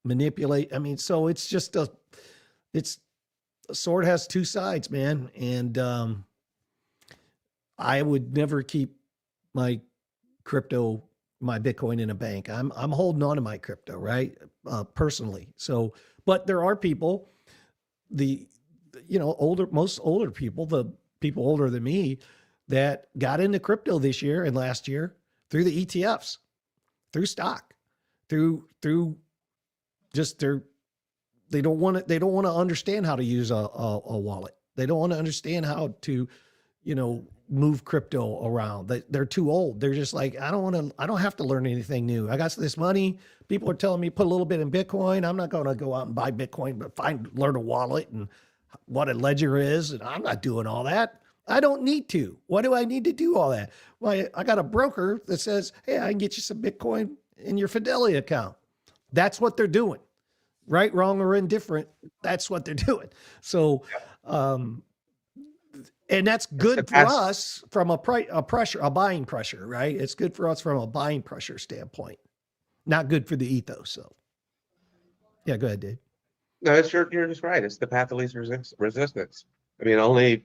manipulate. I mean, so it's just a sword has two sides, man. And I would never keep my Bitcoin in a bank. I'm holding on to my crypto, right? Personally. So, but there are people, most older people, the people older than me that got into crypto this year and last year through the ETFs, through stock, through just they don't want to understand how to use a wallet. They don't want to understand how to, move crypto around. They're too old. They're just like, I don't have to learn anything new. I got this money. People are telling me put a little bit in Bitcoin. I'm not going to go out and buy Bitcoin, but learn a wallet and what a ledger is. And I'm not doing all that. I don't need to. Why do I need to do all that? Well, I got a broker that says, hey, I can get you some Bitcoin in your Fidelity account. That's what they're doing. Right, wrong, or indifferent. That's what they're doing. So, and that's good for us from a buying pressure, right? It's good for us from a buying pressure standpoint. Not good for the ethos. So, yeah, go ahead, Dave. No, you're just right. It's the path of least resistance. I mean, only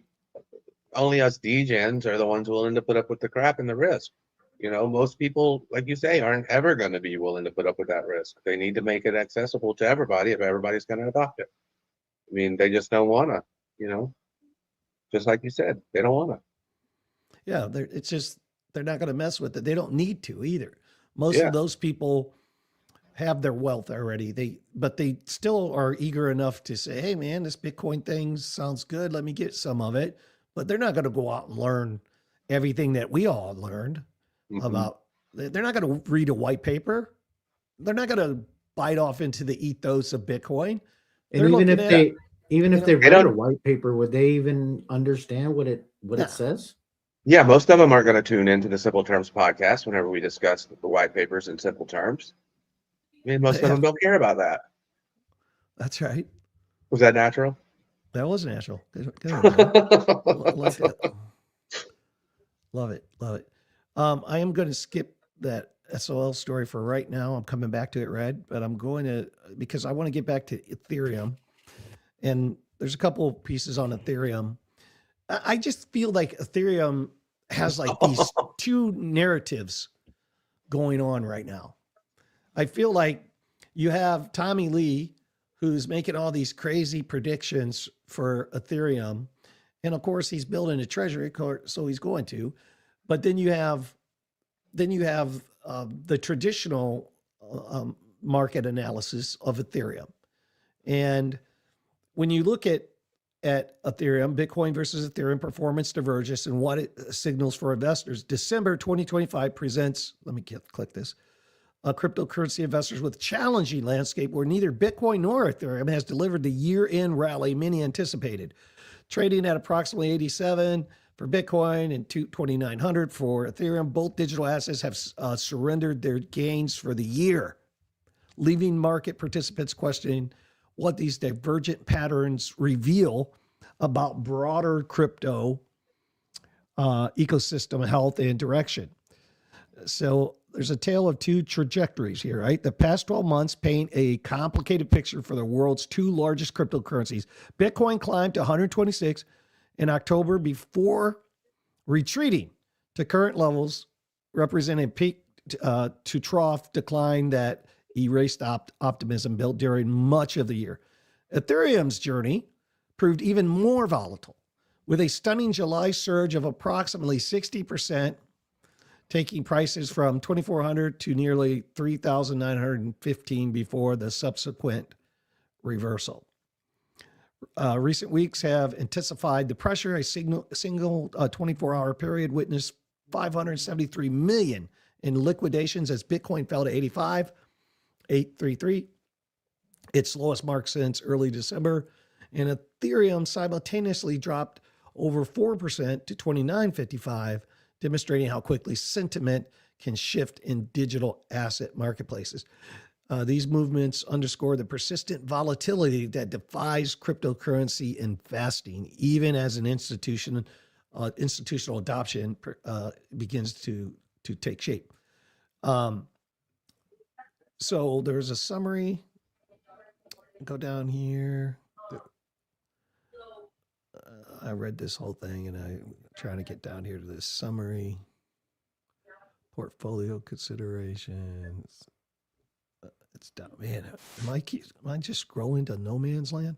us degens are the ones willing to put up with the crap and the risk. Most people, like you say, aren't ever going to be willing to put up with that risk. They need to make it accessible to everybody if everybody's going to adopt it. I mean, they just don't want to, just like you said, they don't want to. Yeah, they're not going to mess with it. They don't need to either. Most of those people have their wealth already. But they still are eager enough to say, hey, man, this Bitcoin thing sounds good. Let me get some of it. But they're not going to go out and learn everything that we all learned. About they're not going to read a white paper. They're not going to bite off into the ethos of Bitcoin. And even if they read a white paper, would they even understand what it says? Yeah, most of them aren't going to tune into the Simple Terms podcast whenever we discuss the white papers in simple terms. I mean, most of them don't care about that. That's right. Was that natural? That was natural. Like that. Love it. I am going to skip that SOL story for right now. I'm coming back to it, Red, but I'm going to, because I want to get back to Ethereum. And there's a couple of pieces on Ethereum. I just feel like Ethereum has like these two narratives going on right now. I feel like you have Tommy Lee, who's making all these crazy predictions for Ethereum. And of course, he's building a treasury, so he's going to. But then you have the traditional market analysis of Ethereum. And when you look at at Ethereum, Bitcoin versus Ethereum performance divergence and what it signals for investors. December 2025 presents, let me click this, cryptocurrency investors with challenging landscape where neither Bitcoin nor Ethereum has delivered the year-end rally many anticipated. Trading at approximately 87 for Bitcoin and 2,900 for Ethereum, both digital assets have surrendered their gains for the year, leaving market participants questioning what these divergent patterns reveal about broader crypto ecosystem health and direction. So there's a tale of two trajectories here, right? The past 12 months paint a complicated picture for the world's two largest cryptocurrencies. Bitcoin climbed to 126 in October before retreating to current levels, representing peak to trough decline that erased optimism built during much of the year. Ethereum's journey proved even more volatile, with a stunning July surge of approximately 60%, taking prices from 2,400 to nearly 3,915 before the subsequent reversal. Recent weeks have intensified the pressure. A single 24-hour period witnessed 573 million in liquidations as Bitcoin fell to 85,833, its lowest mark since early December, and Ethereum simultaneously dropped over 4% to 29.55, demonstrating how quickly sentiment can shift in digital asset marketplaces. These movements underscore the persistent volatility that defies cryptocurrency investing, even as an institutional adoption begins to take shape. So there's a summary. Go down here. I read this whole thing and I'm trying to get down here to this summary. Portfolio considerations. It's down. Man, am I just scrolling to no man's land?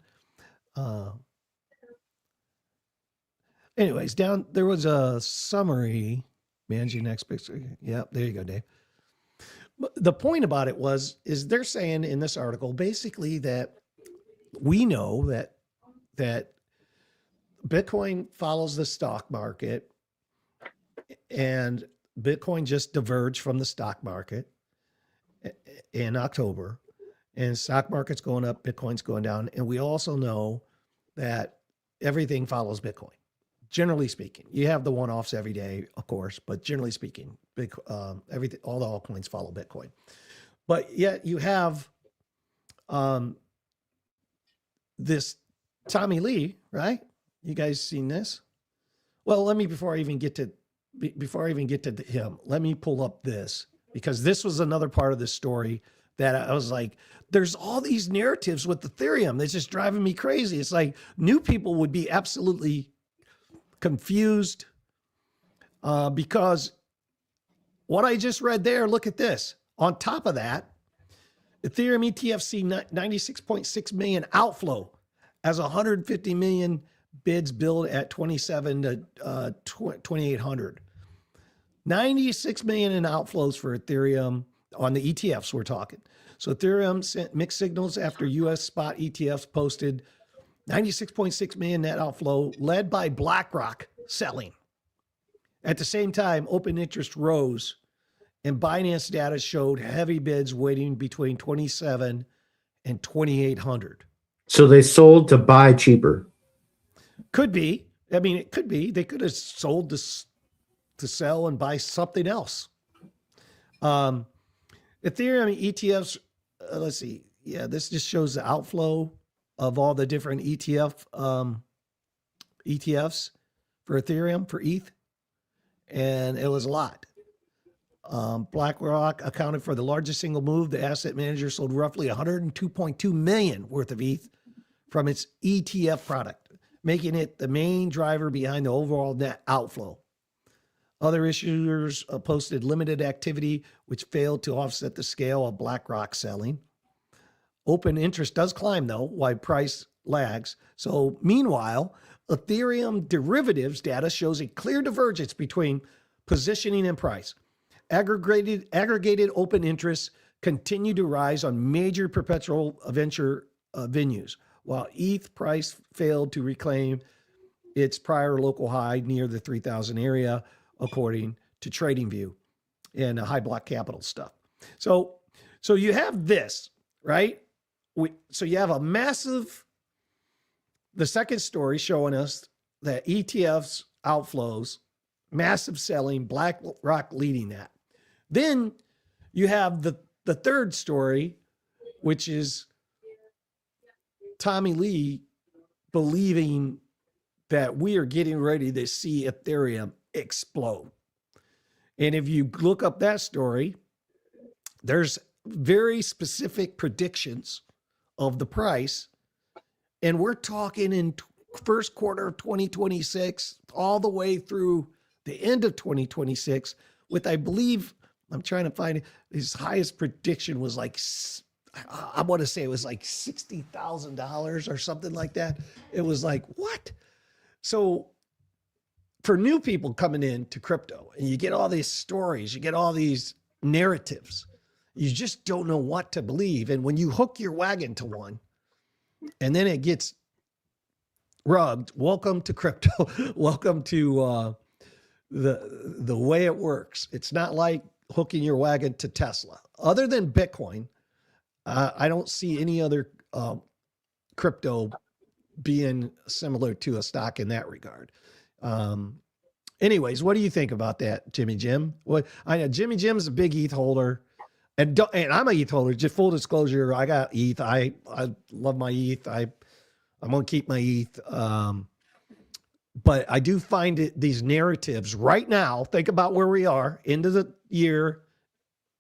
Anyways, down there was a summary. Managing expectations. Yep, there you go, Dave. But the point about it is they're saying in this article basically that we know that Bitcoin follows the stock market, and Bitcoin just diverged from the stock market in October, and stock market's going up, Bitcoin's going down, and we also know that everything follows Bitcoin. Generally speaking, you have the one-offs every day, of course, but generally speaking, everything, all the altcoins follow Bitcoin. But yet you have this Tommy Lee, right? You guys seen this? Well, before I even get to him, let me pull up this, because this was another part of the story that I was like, there's all these narratives with Ethereum that's just driving me crazy. It's like new people would be absolutely confused because what I just read there, look at this. On top of that, Ethereum ETF see 96.6 million outflow as 150 million bids billed at 27 to 2,800. 96 million in outflows for Ethereum on the ETFs we're talking. So Ethereum sent mixed signals after US spot ETFs posted 96.6 million net outflow led by BlackRock selling. At the same time, open interest rose and Binance data showed heavy bids waiting between 27 and 2,800. So they sold to buy cheaper. Could be. I mean, it could be. They could have sold to sell and buy something else. Ethereum ETFs, let's see. Yeah, this just shows the outflow of all the different ETFs for Ethereum, for ETH. And it was a lot. BlackRock accounted for the largest single move. The asset manager sold roughly 102.2 million worth of ETH from its ETF product, making it the main driver behind the overall net outflow. Other issuers posted limited activity, which failed to offset the scale of BlackRock selling. Open interest does climb, though, while price lags. So meanwhile, Ethereum derivatives data shows a clear divergence between positioning and price. Aggregated open interests continue to rise on major perpetual venture venues, while ETH price failed to reclaim its prior local high near the 3,000 area, according to TradingView and High Block Capital stuff. So you have this, right? So you have a massive, the second story showing us that ETFs outflows, massive selling, BlackRock leading that. Then you have the third story, which is Tommy Lee believing that we are getting ready to see Ethereum explode. And if you look up that story, there's very specific predictions of the price. And we're talking in first quarter of 2026, all the way through the end of 2026, with, I believe, I'm trying to find it, his highest prediction was like, I want to say it was like $60,000 or something like that. It was like, what? So for new people coming into crypto, and you get all these stories, you get all these narratives, you just don't know what to believe. And when you hook your wagon to one, and then it gets rugged, welcome to crypto. Welcome to the way it works. It's not like hooking your wagon to Tesla. Other than Bitcoin, I don't see any other crypto being similar to a stock in that regard. Anyways, what do you think about that, Jimmy Jim? What I know, Jimmy Jim's a big ETH holder, and I'm a ETH holder. Just full disclosure, I got ETH. I love my ETH. I'm gonna keep my ETH. But I do find it, these narratives right now, think about where we are, into the year,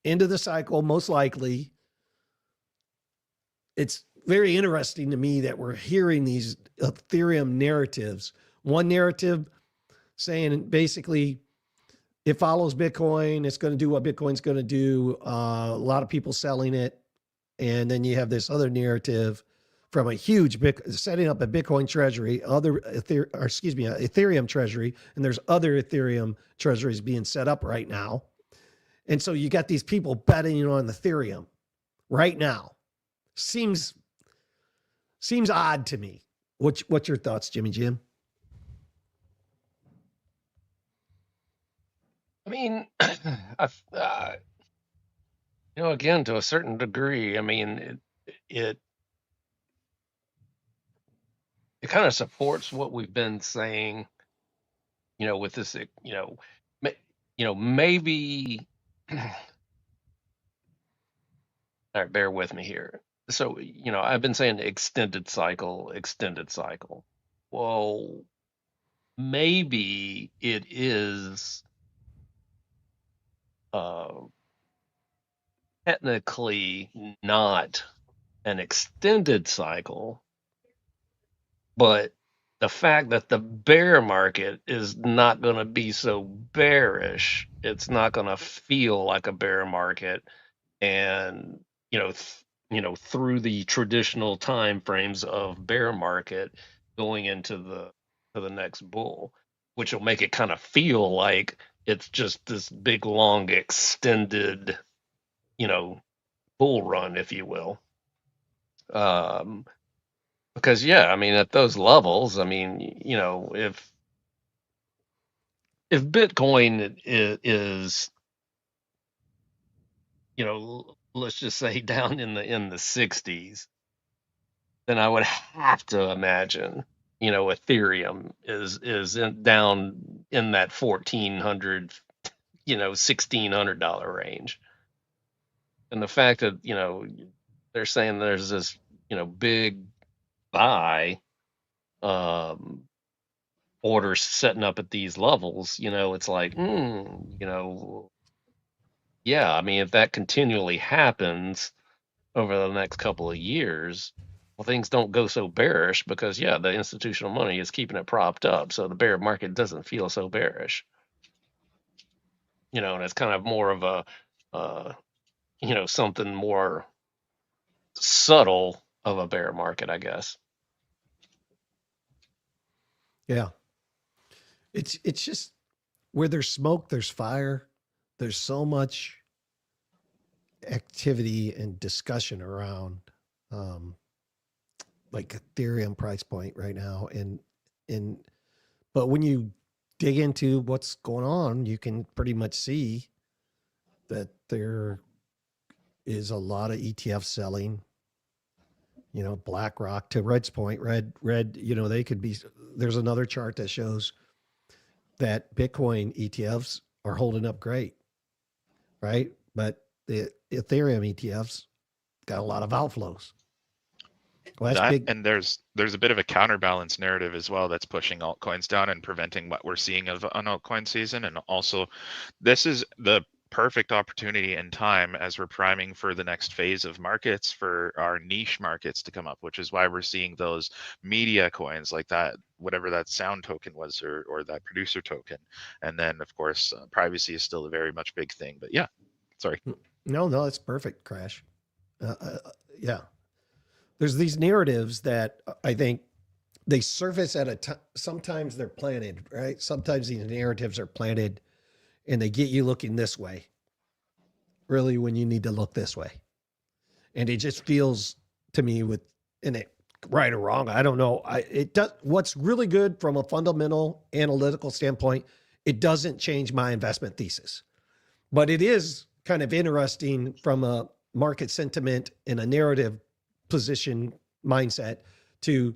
into the cycle, most likely. It's very interesting to me that we're hearing these Ethereum narratives. One narrative saying basically it follows Bitcoin. It's going to do what Bitcoin's going to do. A lot of people selling it. And then you have this other narrative from a huge setting up a Bitcoin treasury, Ethereum treasury, and there's other Ethereum treasuries being set up right now. And so you got these people betting on Ethereum right now. Seems odd to me. What's your thoughts, Jimmy Jim? I mean, again, to a certain degree, I mean, it kind of supports what we've been saying, with this, maybe, all right, bear with me here. So, I've been saying extended cycle. Well, maybe it is technically not an extended cycle, but the fact that the bear market is not going to be so bearish, it's not going to feel like a bear market, and through the traditional time frames of bear market going into the next bull, which will make it kind of feel like it's just this big long extended bull run, if you will. Because I mean, at those levels, I mean, if Bitcoin is let's just say down in the 60s, then I would have to imagine Ethereum is down in that $1,400, $1,600 range. And the fact that they're saying there's this big buy orders setting up at these levels, it's like, yeah, I mean, if that continually happens over the next couple of years, well, things don't go so bearish because, the institutional money is keeping it propped up. So the bear market doesn't feel so bearish. And it's kind of more of a, something more subtle of a bear market, I guess. Yeah. It's just where there's smoke, there's fire. There's so much activity and discussion around like Ethereum price point right now. But when you dig into what's going on, you can pretty much see that there is a lot of ETF selling, BlackRock, to Red's point, red, they could be, there's another chart that shows that Bitcoin ETFs are holding up great, right? But the Ethereum ETFs got a lot of outflows. Well, that's big. And there's a bit of a counterbalance narrative as well that's pushing altcoins down and preventing what we're seeing of an altcoin season. And also, this is the perfect opportunity and time as we're priming for the next phase of markets for our niche markets to come up, which is why we're seeing those media coins like that, whatever that sound token was, or that producer token. And then, of course, privacy is still a very much big thing. But yeah, sorry. No, it's perfect, Crash. Yeah. There's these narratives that I think they surface at a time. Sometimes they're planted, right? Sometimes these narratives are planted and they get you looking this way, really, when you need to look this way. And it just feels to me right or wrong, I don't know. It does. What's really good from a fundamental analytical standpoint, it doesn't change my investment thesis, but it is kind of interesting from a market sentiment and a narrative position mindset to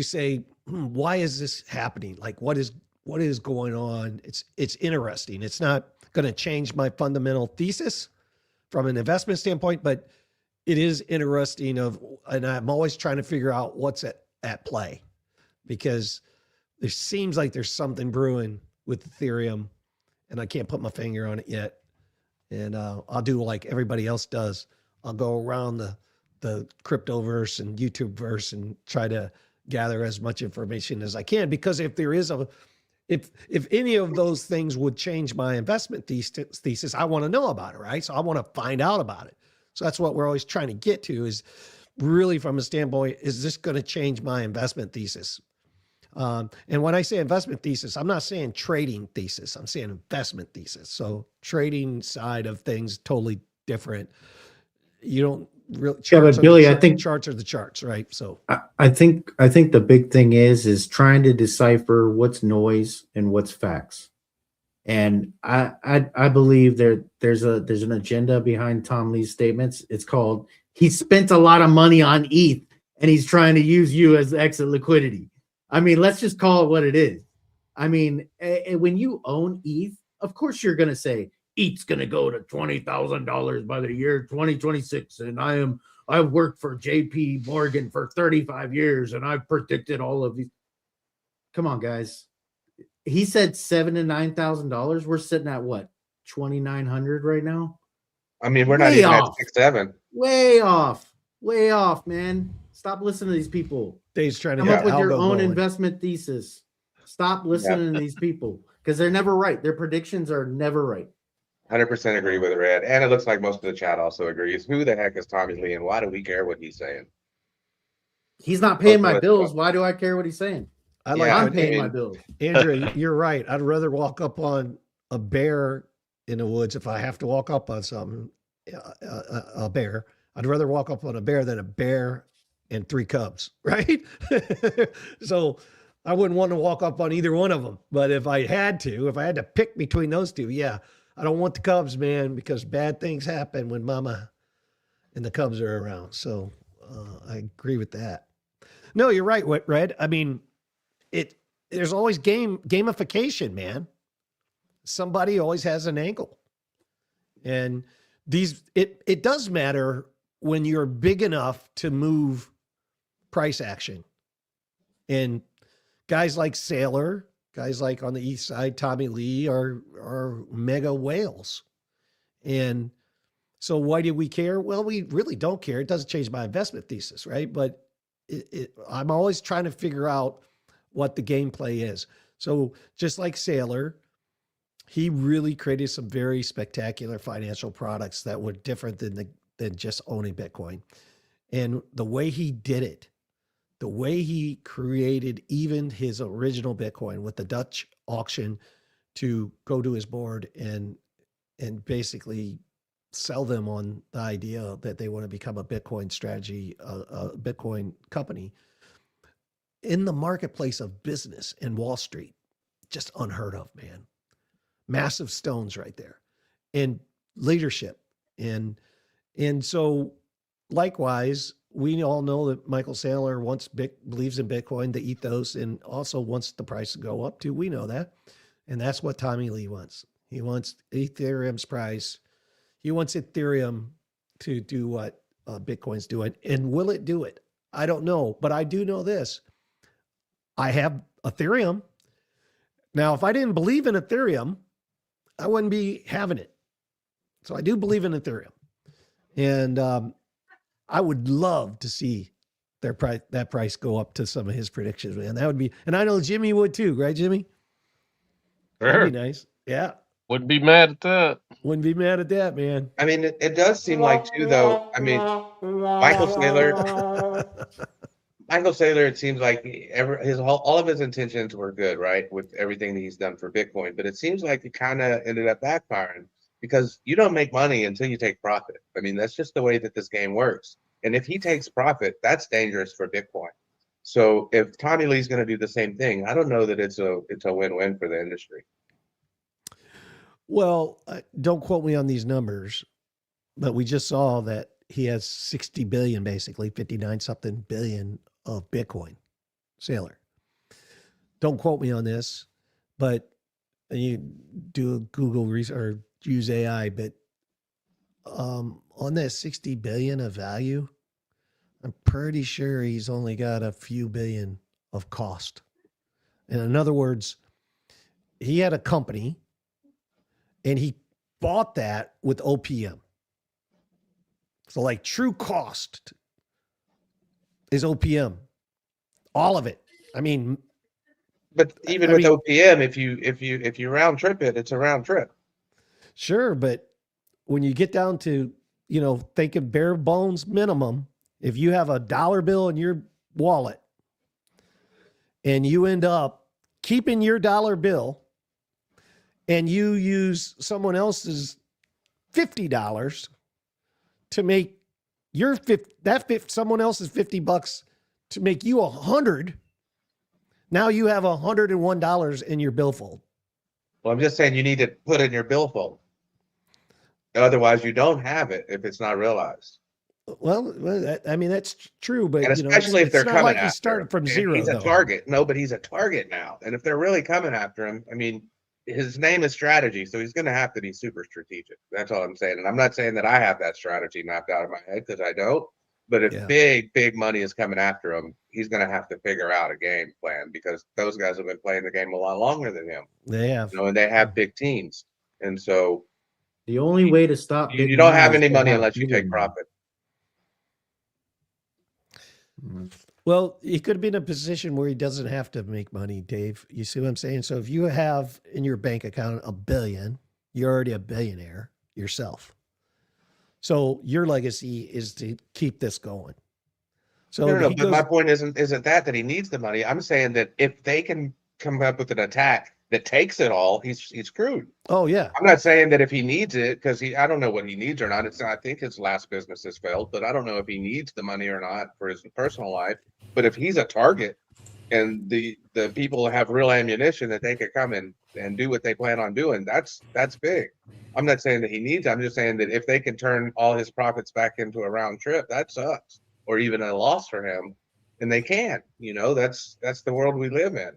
say, why is this happening? Like, what is going on? It's interesting. It's not going to change my fundamental thesis from an investment standpoint, but it is interesting and I'm always trying to figure out what's at play, because there seems like there's something brewing with Ethereum and I can't put my finger on it yet. And I'll do like everybody else does. I'll go around the cryptoverse and YouTube verse and try to gather as much information as I can, because if there is if any of those things would change my investment thesis, I want to know about it, right? So I want to find out about it. So that's what we're always trying to get to, is really from a standpoint, is this going to change my investment thesis? And when I say investment thesis, I'm not saying trading thesis, I'm saying investment thesis. So trading side of things, totally different. You don't really, but Billy, I think charts are the charts, right? So I think the big thing is trying to decipher what's noise and what's facts. And I believe there's an agenda behind Tom Lee's statements. It's called, he spent a lot of money on ETH and he's trying to use you as exit liquidity. I mean, let's just call it what it is. I mean, when you own ETH, of course you're going to say ETH's going to go to $20,000 by the year 2026. And I've worked for JP Morgan for 35 years and I've predicted all of these. Come on, guys. He said $7,000 to $9,000. We're sitting at what, 2,900 right now? I mean, we're not even at 6-7. Way off, man. Stop listening to these people. Dave's trying to come up with your own investment thesis. Stop listening to these people, because they're never right. Their predictions are never right. 100% agree with Red, and it looks like most of the chat also agrees. Who the heck is Tommy Lee, and why do we care what he's saying? He's not paying my bills. Why do I care what he's saying? I'm paying my bills. Andrew, you're right. I'd rather walk up on a bear in the woods if I have to walk up on something. A bear. I'd rather walk up on a bear than a bear and 3 cubs, right? So I wouldn't want to walk up on either one of them. But if I had to pick between those two, yeah, I don't want the cubs, man, because bad things happen when mama and the cubs are around. So I agree with that. No, you're right, Red. I mean, there's always gamification, man. Somebody always has an angle. And it does matter when you're big enough to move price action. And guys like Saylor, guys like on the east side, Tommy Lee are mega whales. And so why do we care? Well, we really don't care. It doesn't change my investment thesis, right? But I'm always trying to figure out what the gameplay is. So just like Saylor, he really created some very spectacular financial products that were different than just owning Bitcoin. And the way he did it, the way he created even his original Bitcoin with the Dutch auction to go to his board and basically sell them on the idea that they want to become a Bitcoin strategy, a Bitcoin company, in the marketplace of business in Wall Street. Just unheard of, man. Massive stones right there. And leadership. And so likewise, we all know that Michael Saylor believes in Bitcoin, the ethos, and also wants the price to go up too. We know that. And that's what Tommy Lee wants. He wants Ethereum's price. He wants Ethereum to do what Bitcoin's doing. And will it do it? I don't know. But I do know this. I have Ethereum. Now, if I didn't believe in Ethereum, I wouldn't be having it. So I do believe in Ethereum. And I would love to see that price go up to some of his predictions, man. That would be, and I know Jimmy would too, right, Jimmy? Sure. That'd be nice. Yeah. Wouldn't be mad at that. Wouldn't be mad at that, man. I mean, it does seem like too, though. I mean, Michael Saylor, it seems like all of his intentions were good, right, with everything that he's done for Bitcoin. But it seems like it kind of ended up backfiring because you don't make money until you take profit. I mean, that's just the way that this game works. And if he takes profit, that's dangerous for Bitcoin. So if Tommy Lee's going to do the same thing, I don't know that it's a win-win for the industry. Well, don't quote me on these numbers, but we just saw that he has 60 billion, basically 59 something billion of Bitcoin. Saylor. Don't quote me on this, but you do Google research or use AI, but on that 60 billion of value, I'm pretty sure he's only got a few billion of cost. And in other words, he had a company and he bought that with OPM. So like true cost is OPM. All of it. I mean, but even with OPM, if you round trip it, it's a round trip. Sure, but when you get down to, thinking bare bones minimum, if you have a dollar bill in your wallet and you end up keeping your dollar bill and you use someone else's $50 to make your someone else's $50 to make you $100, now you have $101 in your billfold. Well, I'm just saying you need to put in your billfold. Otherwise, you don't have it if it's not realized. Well, I mean, that's true, but and especially if they're coming like after he started him. from zero. He's a target. No, but he's a target now. And if they're really coming after him, I mean, his name is strategy, so he's going to have to be super strategic. That's all I'm saying. And I'm not saying that I have that strategy mapped out of my head because I don't. But if big money is coming after him, he's going to have to figure out a game plan because those guys have been playing the game a lot longer than him. They have, and they have big teams. And so the only way to stop you don't have any money unless you take profit. Well, he could be in a position where he doesn't have to make money, Dave. You see what I'm saying? So if you have in your bank account $1 billion, you're already a billionaire yourself. So your legacy is to keep this going. So no, but my point isn't that he needs the money. I'm saying that if they can come up with an attack that takes it all, he's screwed. Oh yeah. I'm not saying that if he needs it, because I don't know what he needs or not. I think his last business has failed, but I don't know if he needs the money or not for his personal life. But if he's a target and the people have real ammunition that they could come in and do what they plan on doing, that's big. I'm not saying that he needs it. I'm just saying that if they can turn all his profits back into a round trip, that sucks. Or even a loss for him. And they can, that's the world we live in.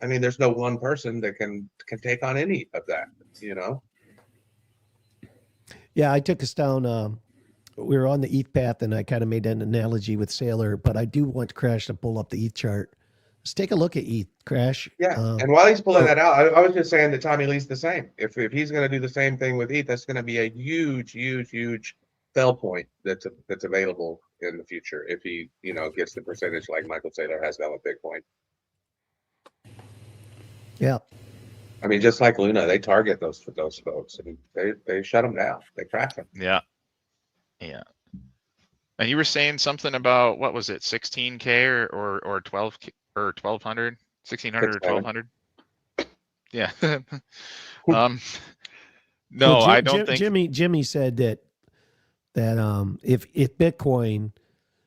I mean, there's no one person that can take on any of that, Yeah, I took us down. We were on the ETH path, and I kind of made an analogy with Saylor, but I do want Crash to pull up the ETH chart. Let's take a look at ETH, Crash. Yeah, and while he's pulling that out, I was just saying that Tommy Lee's the same. If he's going to do the same thing with ETH, that's going to be a huge sell point that's available in the future if he, gets the percentage like Michael Saylor has done with Bitcoin. Yeah. I mean, just like Luna, they target those folks and they shut them down. They crack them. Yeah. Yeah. And you were saying something about, what was it, 16K or 12K or 1200, 1600 or 1200? Yeah. No, well, I don't think Jimmy said that if Bitcoin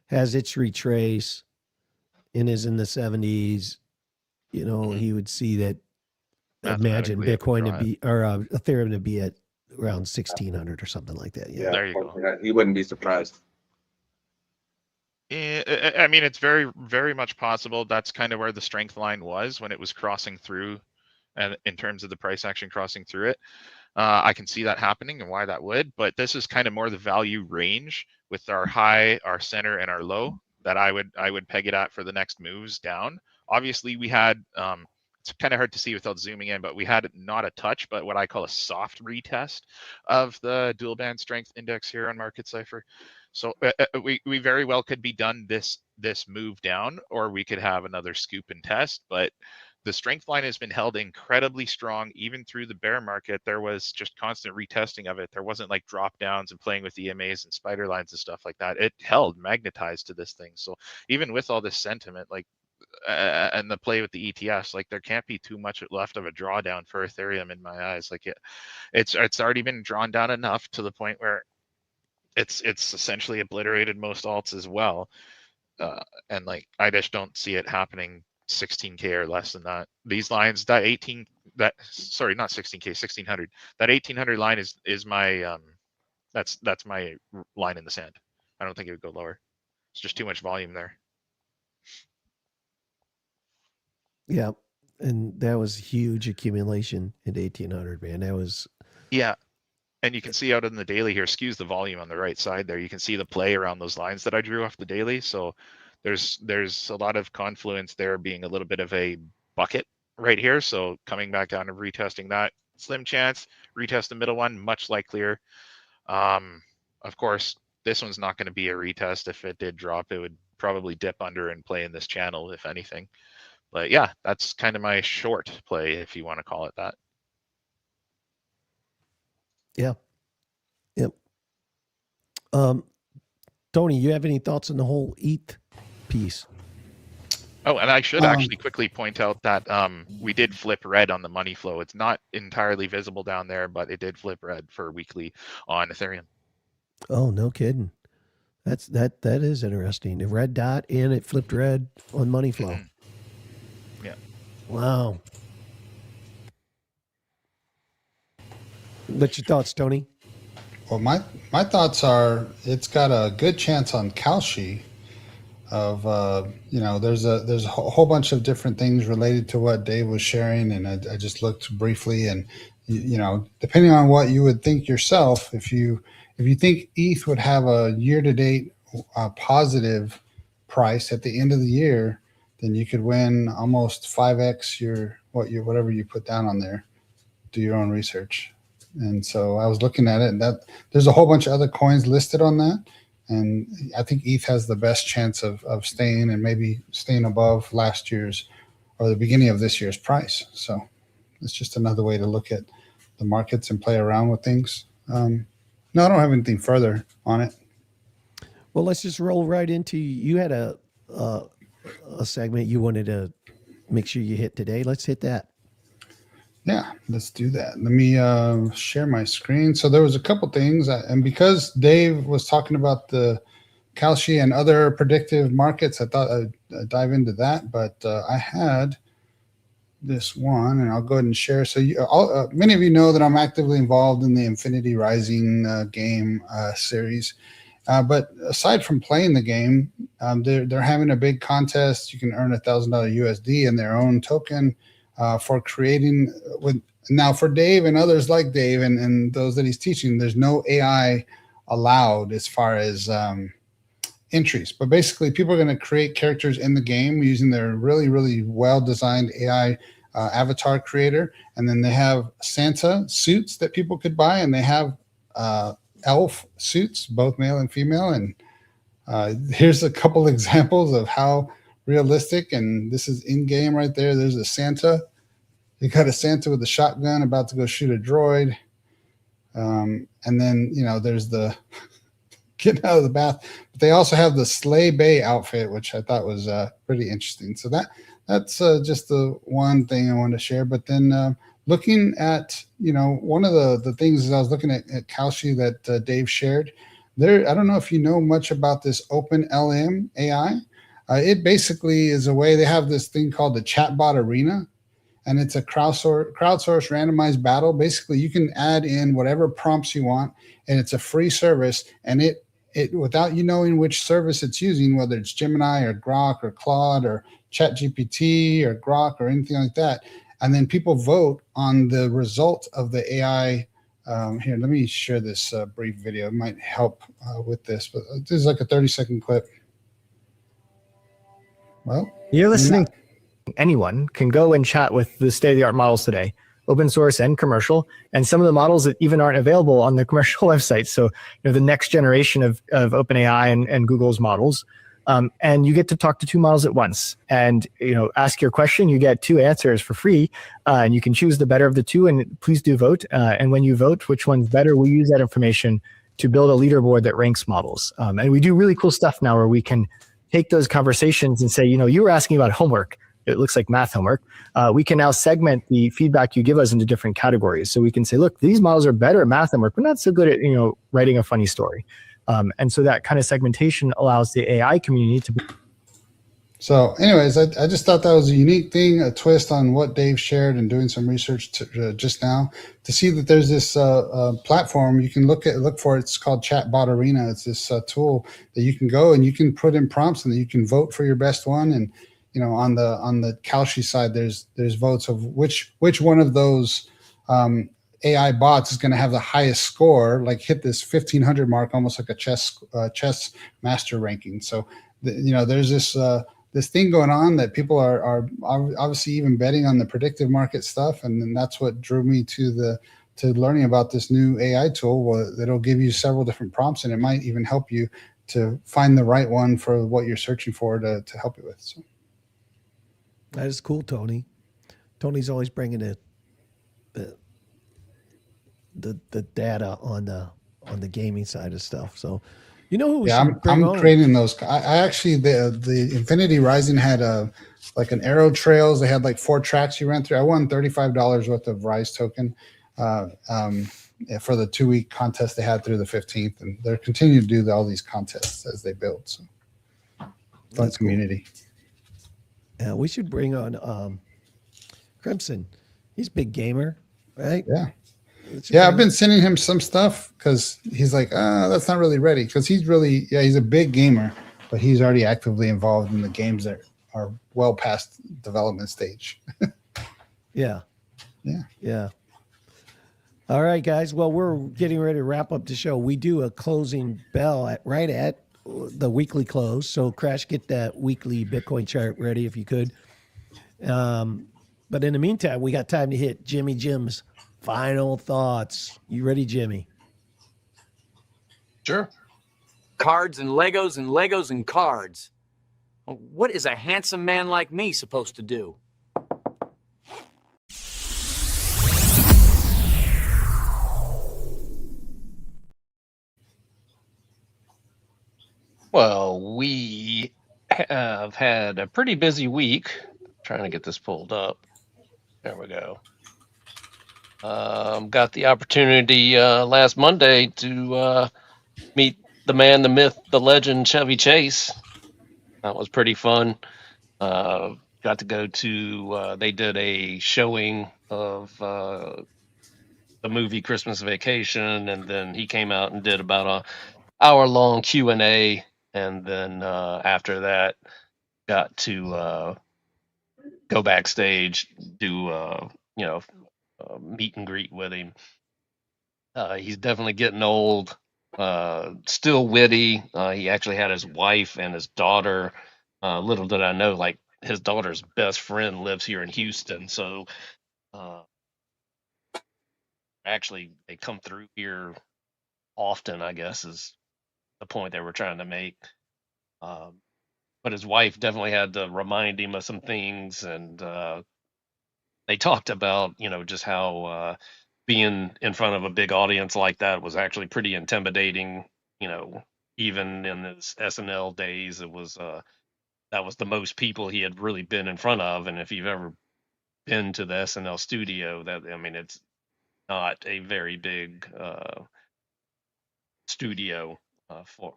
has its retrace in the 70s, he would see that. Imagine Bitcoin to be or Ethereum to be at around 1,600 or something like that. Yeah, there you go. He wouldn't be surprised. I mean, it's very, very much possible. That's kind of where the strength line was when it was crossing through, and in terms of the price action crossing through it. I can see that happening and why that would, but this is kind of more the value range with our high, our center, and our low that I would peg it at for the next moves down. Obviously, we had it's kind of hard to see without zooming in, but we had not a touch, but what I call a soft retest of the dual band strength index here on Market Cipher. So we very well could be done this move down, or we could have another scoop and test, but the strength line has been held incredibly strong even through the bear market. There was just constant retesting of it. There wasn't like drop downs and playing with EMAs and spider lines and stuff like that. It held magnetized to this thing. So even with all this sentiment, like and the play with the ETFs, like there can't be too much left of a drawdown for Ethereum in my eyes. Like it's already been drawn down enough to the point where it's essentially obliterated most alts as well. And like I just don't see it happening 16K or less than that. These lines, that 16K, 1600, that 1800 line is my that's my line in the sand. I don't think it would go lower. It's just too much volume there. Yeah, and that was huge accumulation at 1800, man. That was and you can see out in the daily here, skews the volume on the right side there. You can see the play around those lines that I drew off the daily. So there's a lot of confluence there, being a little bit of a bucket right here. So coming back down and retesting that, slim chance. Retest the middle one, much likelier. Of course, this one's not going to be a retest. If it did drop, it would probably dip under and play in this channel, if anything. But yeah, that's kind of my short play, if you want to call it that. Yeah. Yep. Tony, you have any thoughts on the whole ETH piece? Oh, and I should actually quickly point out that we did flip red on the money flow. It's not entirely visible down there, but it did flip red for weekly on Ethereum. Oh, no kidding. That is interesting. The red dot and it flipped red on money flow. Mm-hmm. Yeah. Wow. What's your thoughts, Tony? Well, my thoughts are it's got a good chance on Kalshi of there's a whole bunch of different things related to what Dave was sharing, and I just looked briefly, and depending on what you would think yourself, if you think ETH would have a year-to-date positive price at the end of the year, then you could win almost 5x whatever you put down on there. Do your own research. And so I was looking at it, and that there's a whole bunch of other coins listed on that. And I think ETH has the best chance of staying and maybe staying above last year's or the beginning of this year's price. So it's just another way to look at the markets and play around with things. No, I don't have anything further on it. Well, let's just roll right into, you had a segment you wanted to make sure you hit today. Let's hit that. Yeah, let's do that. Let me share my screen. So there was a couple things, and because Dave was talking about the Kalshi and other predictive markets, I thought I'd dive into that. But I had this one, and I'll go ahead and share. So many of you know that I'm actively involved in the Infinity Rising game series. But aside from playing the game, they're having a big contest. You can earn $1,000 USD in their own token. For creating now for Dave and others like Dave and those that he's teaching, there's no AI allowed as far as entries. But basically, people are going to create characters in the game using their really, really well-designed AI avatar creator. And then they have Santa suits that people could buy, and they have elf suits, both male and female. And here's a couple examples of how realistic, and this is in game right there. There's a Santa. You got a Santa with a shotgun about to go shoot a droid. And then, there's the getting out of the bath. But they also have the Sleigh Bay outfit, which I thought was pretty interesting. So that's just the one thing I wanted to share. But then looking at, one of the things is I was looking at Kalshi that Dave shared there. I don't know if you know much about this OpenLM AI. It basically is a way, they have this thing called the chatbot arena, and it's a crowdsourced randomized battle. Basically, you can add in whatever prompts you want, and it's a free service. And it without you knowing which service it's using, whether it's Gemini or Grok or Claude or ChatGPT or Grok or anything like that, and then people vote on the result of the AI. Here, let me share this brief video. It might help with this, but this is like a 30-second clip. Well, you're listening. Anyone can go and chat with the state-of-the-art models today, open source and commercial, and some of the models that even aren't available on the commercial website. So, the next generation of OpenAI and Google's models. And you get to talk to two models at once, and ask your question. You get two answers for free, and you can choose the better of the two. And please do vote. And when you vote, which one's better, we use that information to build a leaderboard that ranks models. And we do really cool stuff now where we can take those conversations and say, you were asking about homework. It looks like math homework. We can now segment the feedback you give us into different categories. So we can say, look, these models are better at math homework, but not so good at writing a funny story. And so that kind of segmentation allows the AI community to. So anyways, I just thought that was a unique thing, a twist on what Dave shared, and doing some research just now to see that there's this platform you can look for. It's called Chatbot Arena. It's this tool that you can go and you can put in prompts, and then you can vote for your best one. And on the Kalshi side, there's votes of which one of those AI bots is going to have the highest score, like hit this 1500 mark, almost like a chess master ranking. So there's this thing going on that people are obviously even betting on the predictive market stuff, and then that's what drew me to learning about this new AI tool that'll give you several different prompts, and it might even help you to find the right one for what you're searching for to help you with. So. That is cool, Tony. Tony's always bringing the data on the gaming side of stuff. So, who we should bring on? I'm creating those. I actually the Infinity Rising had like an arrow trails. They had like 4 tracks you ran through. I won $35 worth of Rise token for the 2-week contest they had through the 15th, and they're continuing to do all these contests as they build. So, fun community. Cool. Yeah, we should bring on Crimson. He's a big gamer, right? Yeah. Yeah, I've been sending him some stuff because he's like, that's not really ready. Because he's a big gamer, but he's already actively involved in the games that are well past development stage. Yeah. All right, guys. Well, we're getting ready to wrap up the show. We do a closing bell right at the weekly close. So, Crash, get that weekly Bitcoin chart ready if you could. But in the meantime, we got time to hit Jimmy Jim's final thoughts. You ready, Jimmy? Sure. Cards and Legos and Legos and cards. What is a handsome man like me supposed to do? Well, we have had a pretty busy week. Trying to get this pulled up. There we go. Got the opportunity last Monday to meet the man, the myth, the legend, Chevy Chase. That was pretty fun. Got to go to, they did a showing of the movie Christmas Vacation, and then he came out and did about a hour-long Q&A, and then after that, got to go backstage, do meet and greet with him. He's definitely getting old. Still witty. He actually had his wife and his daughter. Little did I know, like his daughter's best friend lives here in Houston, so actually they come through here often, I guess, is the point they were trying to make. But his wife definitely had to remind him of some things, and they talked about, just how being in front of a big audience like that was actually pretty intimidating. Even in his SNL days, it was that was the most people he had really been in front of. And if you've ever been to the SNL studio, it's not a very big studio for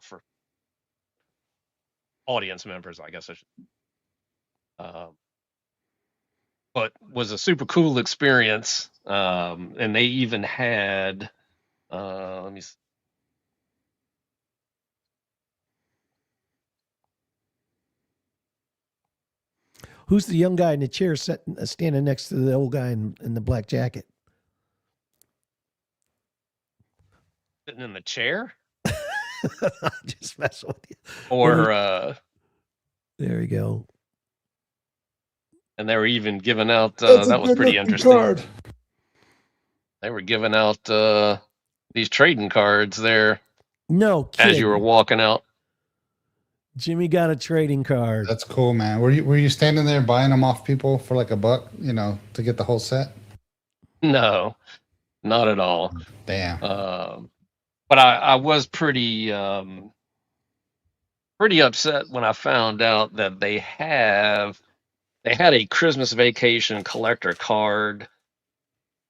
audience members, I guess I should. But was a super cool experience. And they even had, let me see. Who's the young guy in the chair standing next to the old guy in the black jacket? Sitting in the chair? Just mess with you. Or there you go. And they were even giving out that was pretty interesting. Card. They were giving out these trading cards there. No kidding. As you were walking out. Jimmy got a trading card. That's cool, man. Were you standing there buying them off people for like $1, to get the whole set? No, not at all. Damn. But I was pretty upset when I found out that they had a Christmas vacation collector card.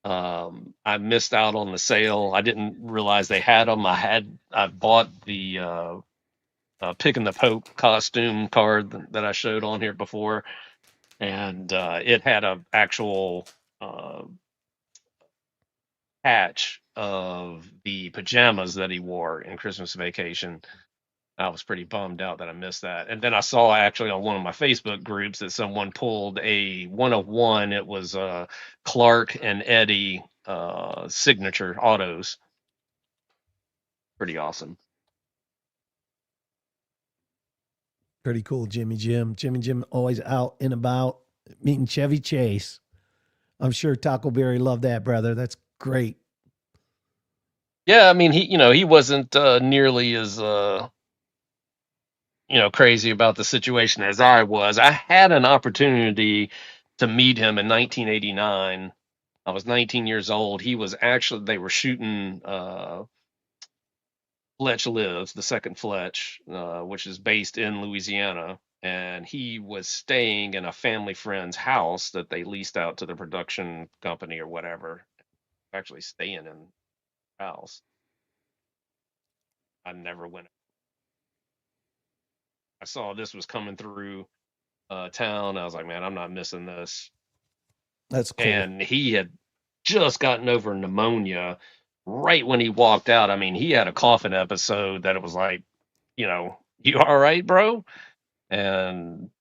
I missed out on the sale. I didn't realize they had them. I bought the Picking the Pope costume card that I showed on here before, and it had a actual patch of the pajamas that he wore in Christmas Vacation. I was pretty bummed out that I missed that. And then I saw actually on one of my Facebook groups that someone pulled a 1-of-1. It was Clark and Eddie signature autos. Pretty awesome. Pretty cool, Jimmy Jim always out and about meeting Chevy Chase. I'm sure Taco Berry loved that, brother. That's great. Yeah, I mean, he wasn't nearly as crazy about the situation as I was. I had an opportunity to meet him in 1989. I was 19 years old. They were shooting Fletch Lives, the second Fletch, which is based in Louisiana. And he was staying in a family friend's house that they leased out to the production company or whatever. Actually staying in the house. I never went. I saw this was coming through town. I was like, man, I'm not missing this. That's cool. And he had just gotten over pneumonia right when he walked out. I mean, he had a coughing episode that it was like, you all right, bro? And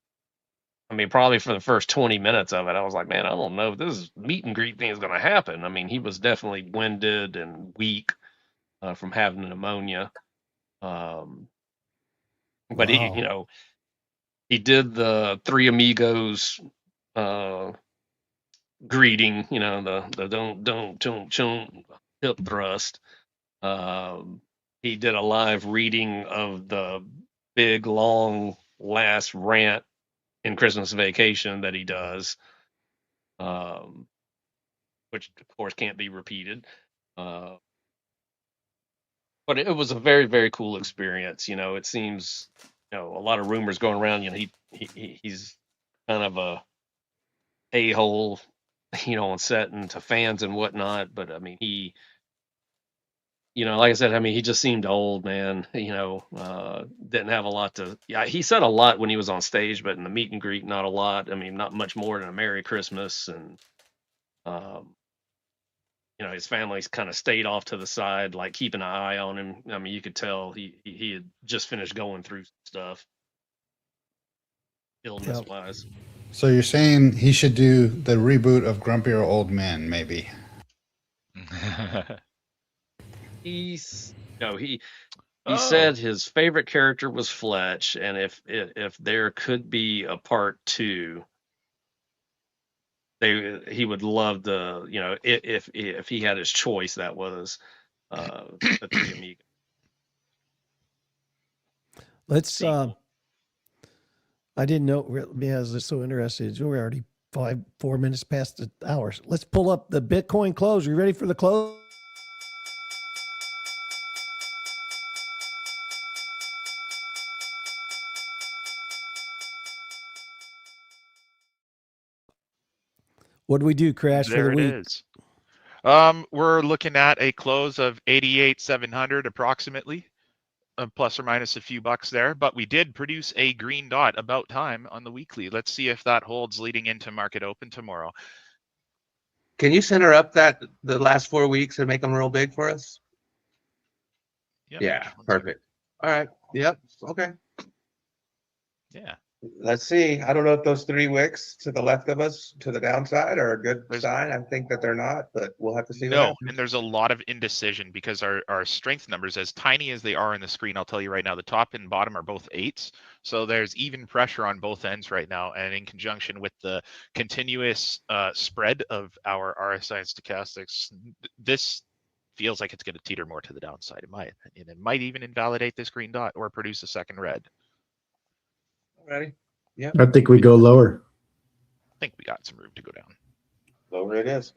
I mean, probably for the first 20 minutes of it, I was like, man, I don't know if this meet and greet thing is going to happen. I mean, he was definitely winded and weak from having pneumonia. But wow. he did the Three Amigos greeting, the don't hip thrust. He did a live reading of the big long last rant in Christmas Vacation that he does, which of course can't be repeated. But it was a very, very cool experience. It seems, a lot of rumors going around. He's kind of a hole, on set and to fans and whatnot. But I mean, he, like I said, I mean, he just seemed old, man. Didn't have a lot to. Yeah, he said a lot when he was on stage, but in the meet and greet, not a lot. I mean, not much more than a Merry Christmas and. His family's kind of stayed off to the side, like keeping an eye on him. I mean, you could tell he had just finished going through stuff, illness-wise. So you're saying he should do the reboot of Grumpier Old Men, maybe? He said his favorite character was Fletch, and if there could be a part 2. He would love if he had his choice, that was the Three Amigos. Let's I didn't know, I was so interested. We're already 4 minutes past the hours. Let's pull up the Bitcoin close. Are you ready for the close? What do we do, Crash, for the week? There it is. We're looking at a close of 88,700 approximately. plus or minus a few bucks there, but we did produce a green dot about time on the weekly. Let's see if that holds leading into market open tomorrow. Can you center up the last 4 weeks and make them real big for us? Yep. Yeah, perfect. All right. Yep. Okay. Yeah. Let's see. I don't know if those 3 wicks to the left of us to the downside are a good sign. I think that they're not, but we'll have to see. No, and there's a lot of indecision because our strength numbers, as tiny as they are on the screen, I'll tell you right now, the top and bottom are both 8s. So there's even pressure on both ends right now. And in conjunction with the continuous spread of our RSI and stochastics, this feels like it's going to teeter more to the downside, in my opinion. It might even invalidate this green dot or produce a second red. Ready? Yeah. I think we go lower. I think we got some room to go down. Lower it is.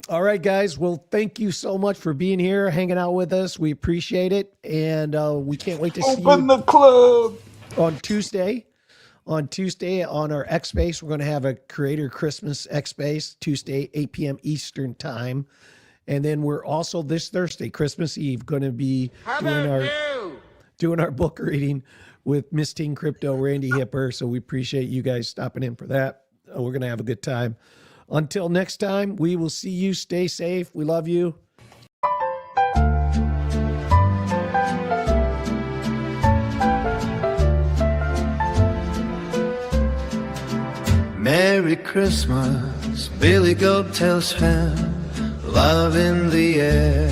All right, guys. Well, thank you so much for being here, hanging out with us. We appreciate it. And we can't wait to see you Open the club on Tuesday. On Tuesday on our X Space, we're going to have a Creator Christmas X Space, Tuesday, 8 p.m. Eastern time. And then we're also this Thursday, Christmas Eve, going to be doing our book reading with Miss Teen Crypto, Randy Hipper. So we appreciate you guys stopping in for that. We're going to have a good time. Until next time, we will see you. Stay safe. We love you. Merry Christmas, Billy Goat tells fam. Love in the air,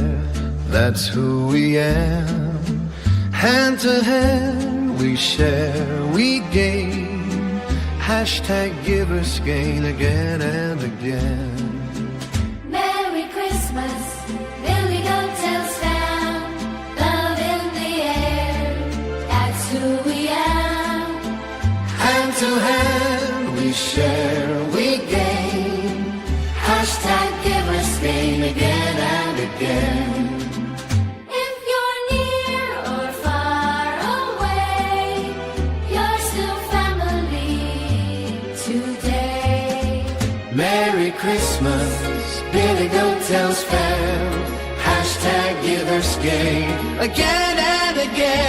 that's who we am. Hand to hand, we share, we gain. Hashtag givers gain again and again. Merry Christmas, Billy Goat tells fam. Love in the air, that's who we am. Hand to hand, we share, we gain. Hashtag givers gain again and again. If you're near or far away, you're still family today. Merry Christmas, Billy Goat tells fam. Hashtag givers gain again and again.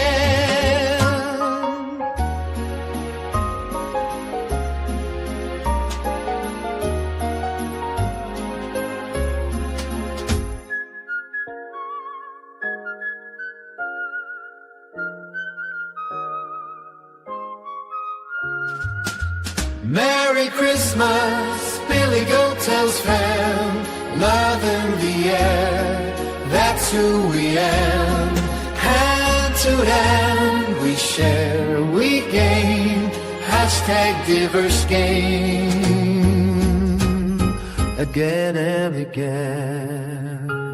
Merry Christmas, Billy Goat tells fam. Love in the air, that's who we am. Hand to hand, we share, we gain. Hashtag givers gain again and again.